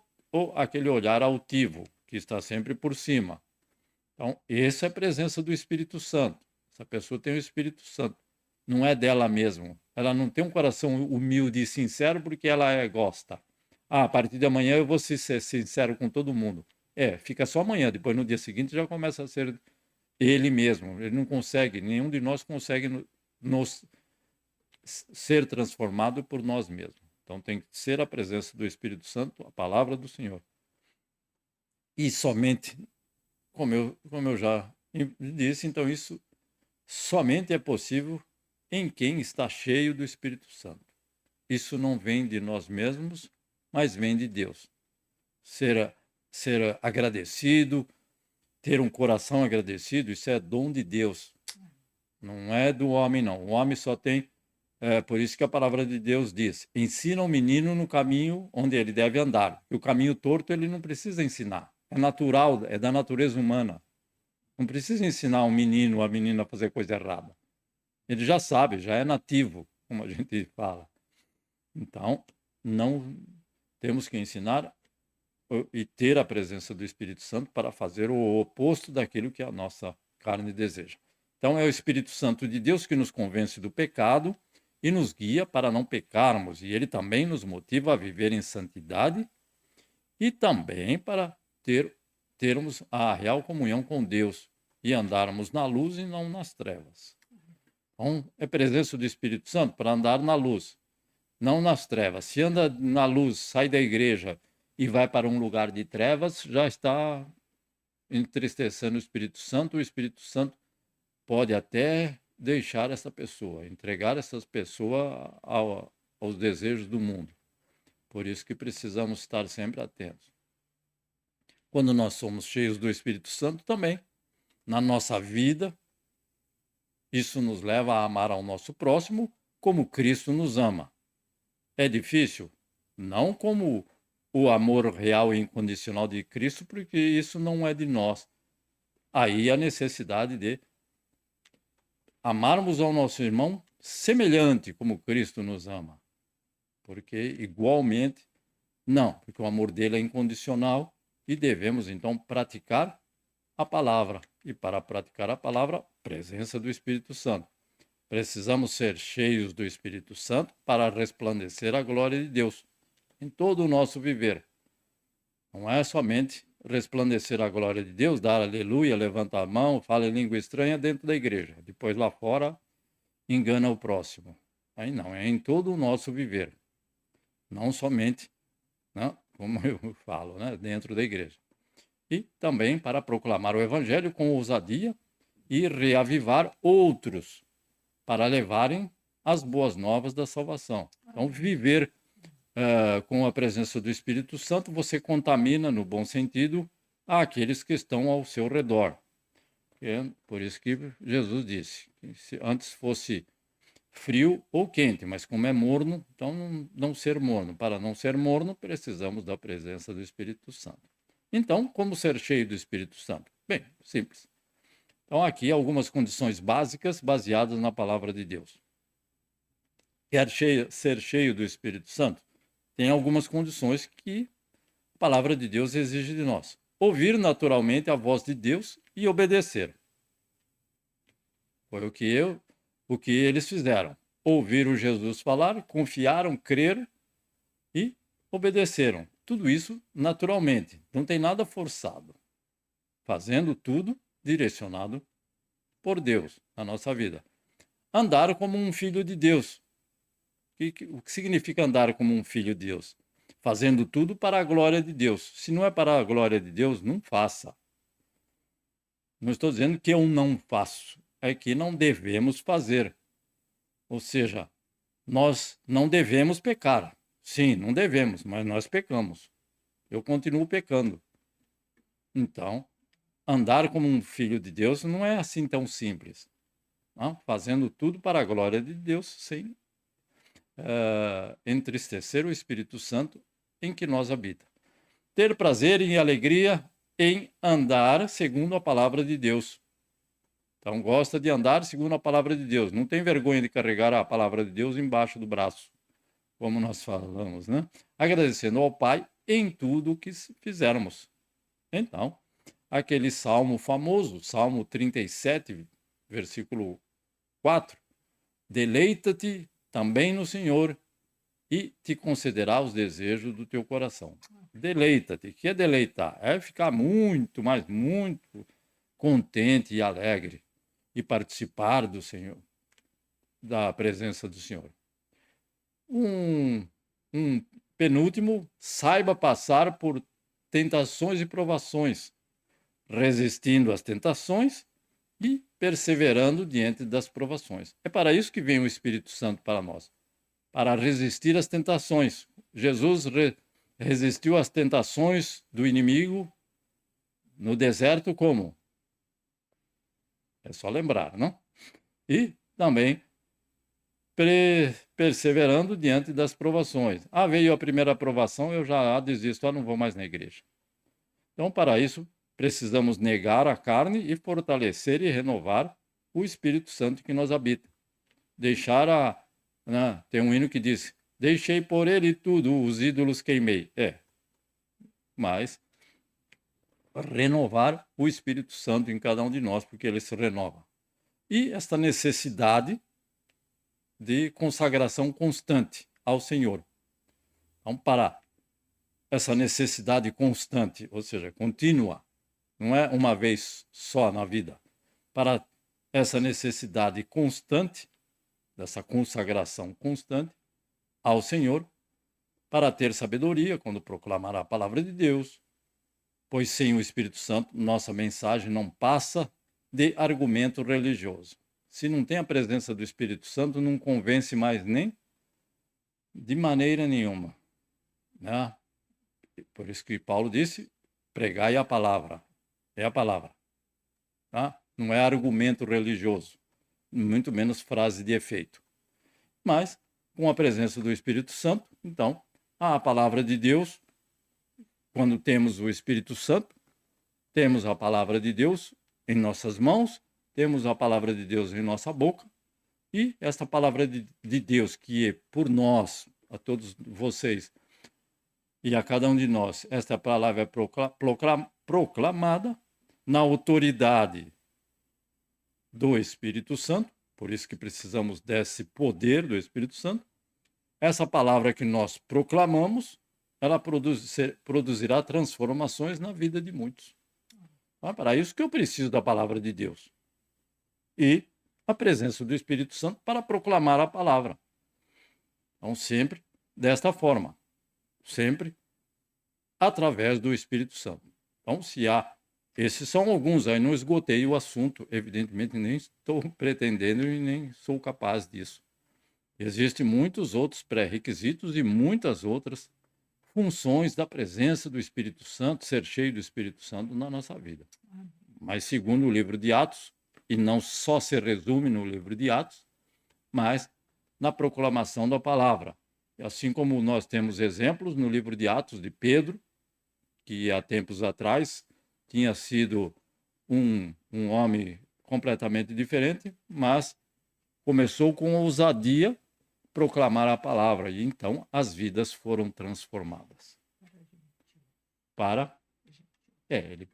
aquele olhar altivo, que está sempre por cima. Então, essa é a presença do Espírito Santo. Essa pessoa tem o Espírito Santo. Não é dela mesma. Ela não tem um coração humilde e sincero porque ela gosta. A partir de amanhã eu vou ser sincero com todo mundo. Fica só amanhã, depois no dia seguinte já começa a ser ele mesmo. Ele não consegue, nenhum de nós consegue ser transformado por nós mesmos. Então tem que ser a presença do Espírito Santo, a palavra do Senhor. E somente, como eu já disse, então isso somente é possível em quem está cheio do Espírito Santo. Isso não vem de nós mesmos, mas vem de Deus. Ser agradecido, ter um coração agradecido, isso é dom de Deus. Não é do homem, não. O homem só tem... por isso que a palavra de Deus diz: ensina o menino no caminho onde ele deve andar. E o caminho torto ele não precisa ensinar. É natural, é da natureza humana. Não precisa ensinar um menino ou a menina a fazer coisa errada. Ele já sabe, já é nativo, como a gente fala. Então, não temos que ensinar e ter a presença do Espírito Santo para fazer o oposto daquilo que a nossa carne deseja. Então, é o Espírito Santo de Deus que nos convence do pecado e nos guia para não pecarmos. E ele também nos motiva a viver em santidade e também para termos a real comunhão com Deus e andarmos na luz e não nas trevas. Então, é presença do Espírito Santo para andar na luz, não nas trevas. Se anda na luz, sai da igreja e vai para um lugar de trevas, já está entristecendo o Espírito Santo. O Espírito Santo pode até deixar essa pessoa, entregar essas pessoas aos desejos do mundo. Por isso que precisamos estar sempre atentos. Quando nós somos cheios do Espírito Santo também, na nossa vida, isso nos leva a amar ao nosso próximo como Cristo nos ama. É difícil? Não como o amor real e incondicional de Cristo, porque isso não é de nós. Aí a necessidade de amarmos ao nosso irmão semelhante como Cristo nos ama. Porque igualmente, não, porque o amor dele é incondicional e devemos então praticar a palavra. E para praticar a palavra, presença do Espírito Santo. Precisamos ser cheios do Espírito Santo para resplandecer a glória de Deus em todo o nosso viver. Não é somente resplandecer a glória de Deus, dar aleluia, levanta a mão, fala em língua estranha dentro da igreja. Depois lá fora engana o próximo. Aí não, é em todo o nosso viver. Não somente, né, como eu falo, né, dentro da igreja. E também para proclamar o evangelho com ousadia e reavivar outros para levarem as boas novas da salvação. Então, viver com a presença do Espírito Santo, você contamina, no bom sentido, aqueles que estão ao seu redor. Por isso que Jesus disse que se antes fosse frio ou quente, mas como é morno, então não ser morno. Para não ser morno, precisamos da presença do Espírito Santo. Então, como ser cheio do Espírito Santo? Bem, simples. Então, aqui algumas condições básicas baseadas na palavra de Deus. Quer ser cheio do Espírito Santo? Tem algumas condições que a palavra de Deus exige de nós. Ouvir naturalmente a voz de Deus e obedecer. Foi o que eles fizeram. Ouviram Jesus falar, confiaram, creram e obedeceram. Tudo isso naturalmente. Não tem nada forçado. Fazendo tudo direcionado por Deus na nossa vida. Andar como um filho de Deus. O que significa andar como um filho de Deus? Fazendo tudo para a glória de Deus. Se não é para a glória de Deus, não faça. Não estou dizendo que eu não faço. É que não devemos fazer. Ou seja, nós não devemos pecar. Sim, não devemos, mas nós pecamos. Eu continuo pecando. Então, andar como um filho de Deus não é assim tão simples. Não? Fazendo tudo para a glória de Deus, sem entristecer o Espírito Santo em que nós habita. Ter prazer e alegria em andar segundo a palavra de Deus. Então, gosta de andar segundo a palavra de Deus. Não tem vergonha de carregar a palavra de Deus embaixo do braço, como nós falamos, né? Agradecendo ao Pai em tudo o que fizermos. Então, aquele salmo famoso, Salmo 37, versículo 4. Deleita-te também no Senhor e te concederá os desejos do teu coração. Deleita-te. O que é deleitar? É ficar muito, mas muito contente e alegre e participar do Senhor, da presença do Senhor. Um penúltimo, saiba passar por tentações e provações, resistindo às tentações e perseverando diante das provações. É para isso que vem o Espírito Santo para nós, para resistir às tentações. Jesus resistiu às tentações do inimigo no deserto como? É só lembrar, não? E também perseverando diante das provações. Veio a primeira provação, eu já desisto, não vou mais na igreja. Então, para isso, precisamos negar a carne e fortalecer e renovar o Espírito Santo que nos habita. Deixar tem um hino que diz, deixei por ele tudo, os ídolos queimei. Mas renovar o Espírito Santo em cada um de nós, porque ele se renova. E esta necessidade de consagração constante ao Senhor. Então, para essa necessidade constante, ou seja, contínua, não é uma vez só na vida, para essa necessidade constante, dessa consagração constante ao Senhor, para ter sabedoria quando proclamar a palavra de Deus, pois sem o Espírito Santo, nossa mensagem não passa de argumento religioso. Se não tem a presença do Espírito Santo, não convence mais nem de maneira nenhuma, né? Por isso que Paulo disse, pregai a palavra. É a palavra. Tá? Não é argumento religioso, muito menos frase de efeito. Mas, com a presença do Espírito Santo, então, a palavra de Deus, quando temos o Espírito Santo, temos a palavra de Deus em nossas mãos, temos a palavra de Deus em nossa boca, e esta palavra de Deus, que é por nós, a todos vocês e a cada um de nós, esta palavra é proclamada na autoridade do Espírito Santo, por isso que precisamos desse poder do Espírito Santo. Essa palavra que nós proclamamos, ela produzirá transformações na vida de muitos. É para isso que eu preciso da palavra de Deus. E a presença do Espírito Santo para proclamar a palavra. Então, sempre desta forma. Sempre através do Espírito Santo. Então, esses são alguns, aí não esgotei o assunto, evidentemente nem estou pretendendo e nem sou capaz disso. Existem muitos outros pré-requisitos e muitas outras funções da presença do Espírito Santo, ser cheio do Espírito Santo na nossa vida. Mas segundo o livro de Atos, e não só se resume no livro de Atos, mas na proclamação da palavra. E assim como nós temos exemplos no livro de Atos de Pedro, que há tempos atrás tinha sido um homem completamente diferente, mas começou com ousadia proclamar a palavra, e então as vidas foram transformadas. Ele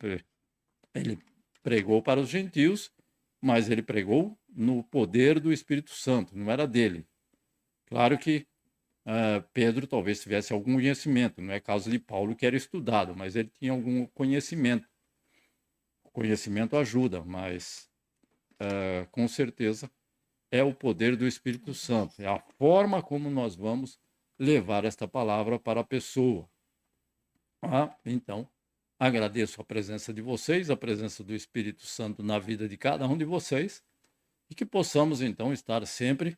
pregou para os gentios, mas ele pregou no poder do Espírito Santo, não era dele. Claro que Pedro talvez tivesse algum conhecimento, não é caso de Paulo que era estudado, mas ele tinha algum conhecimento. O conhecimento ajuda, mas com certeza é o poder do Espírito Santo, é a forma como nós vamos levar esta palavra para a pessoa. Então, agradeço a presença de vocês, a presença do Espírito Santo na vida de cada um de vocês, e que possamos, então, estar sempre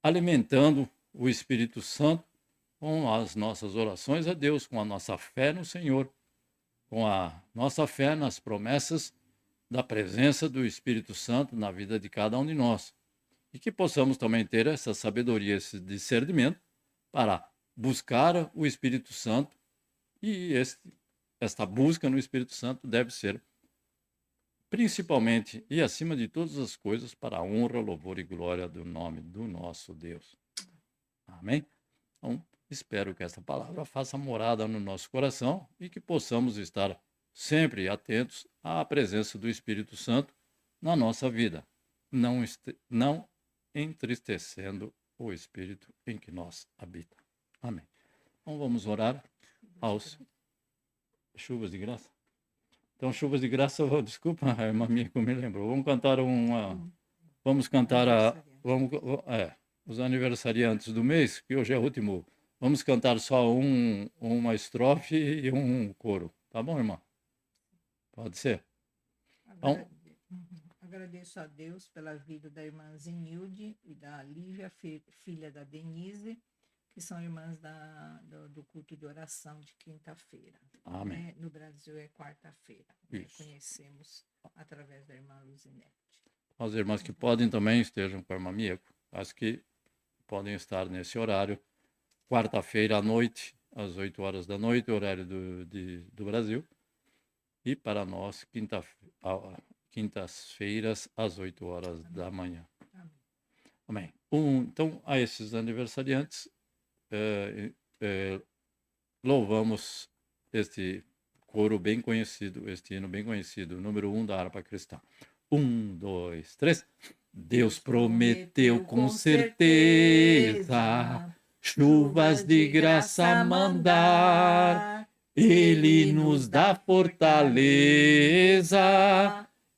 alimentando o Espírito Santo com as nossas orações a Deus, com a nossa fé no Senhor, com a nossa fé nas promessas da presença do Espírito Santo na vida de cada um de nós. E que possamos também ter essa sabedoria, esse discernimento para buscar o Espírito Santo, e esta busca no Espírito Santo deve ser principalmente e acima de todas as coisas, para a honra, louvor e glória do nome do nosso Deus. Amém? Então, espero que esta palavra faça morada no nosso coração e que possamos estar sempre atentos à presença do Espírito Santo na nossa vida, não entristecendo o Espírito em que nós habita. Amém. Então vamos orar aos chuvas de graça. Então, chuvas de graça, desculpa, a irmã minha que me lembrou. Vamos cantar os aniversariantes do mês, que hoje é o último. Vamos cantar só uma estrofe e um coro. Tá bom, irmã? Pode ser? Então, agradeço a Deus pela vida da irmã Zenilde e da Lívia, filha da Denise, que são irmãs do culto de oração de quinta-feira. Amém. Né? No Brasil é quarta-feira. Né? Conhecemos através da irmã Luzinete. As irmãs que podem também estejam com a irmã Mieko. As que podem estar nesse horário, quarta-feira à noite, às 8 horas da noite, horário do Brasil. E para nós, quintas-feiras, às 8 horas da manhã. Amém. Então, a esses aniversariantes, louvamos este coro bem conhecido, este hino bem conhecido, número 1 da harpa cristã. 1, 2, 3. Deus prometeu com certeza chuvas de graça mandar. Ele nos dá fortaleza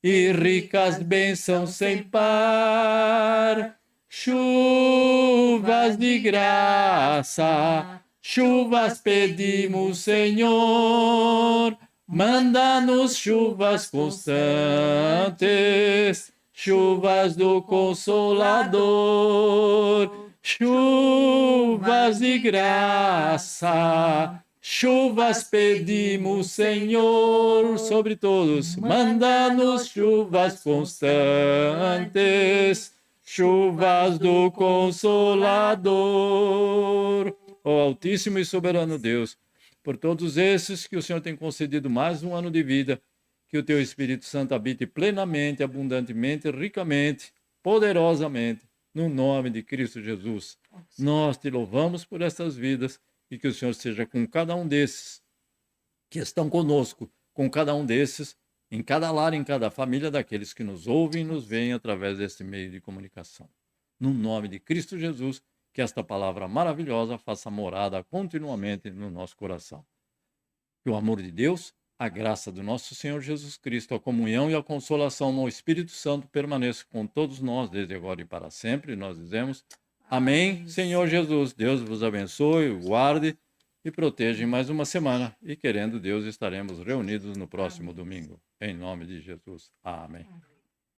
e ricas bênçãos sem par. Chuvas de graça, chuvas pedimos, Senhor. Manda-nos chuvas constantes, chuvas do Consolador. Chuvas de graça, chuvas pedimos, Senhor, sobre todos. Manda-nos chuvas constantes, chuvas do Consolador. Ó Altíssimo e Soberano Deus, por todos esses que o Senhor tem concedido mais um ano de vida, que o Teu Espírito Santo habite plenamente, abundantemente, ricamente, poderosamente, no nome de Cristo Jesus. Nós Te louvamos por essas vidas e que o Senhor seja com cada um desses que estão conosco, com cada um desses, em cada lar, em cada família daqueles que nos ouvem e nos veem através desse meio de comunicação. No nome de Cristo Jesus, que esta palavra maravilhosa faça morada continuamente no nosso coração. Que o amor de Deus, a graça do nosso Senhor Jesus Cristo, a comunhão e a consolação no Espírito Santo permaneça com todos nós, desde agora e para sempre. Nós dizemos amém, Senhor Jesus. Deus vos abençoe, guarde e proteja em mais uma semana. E querendo Deus, estaremos reunidos no próximo domingo. Em nome de Jesus. Amém.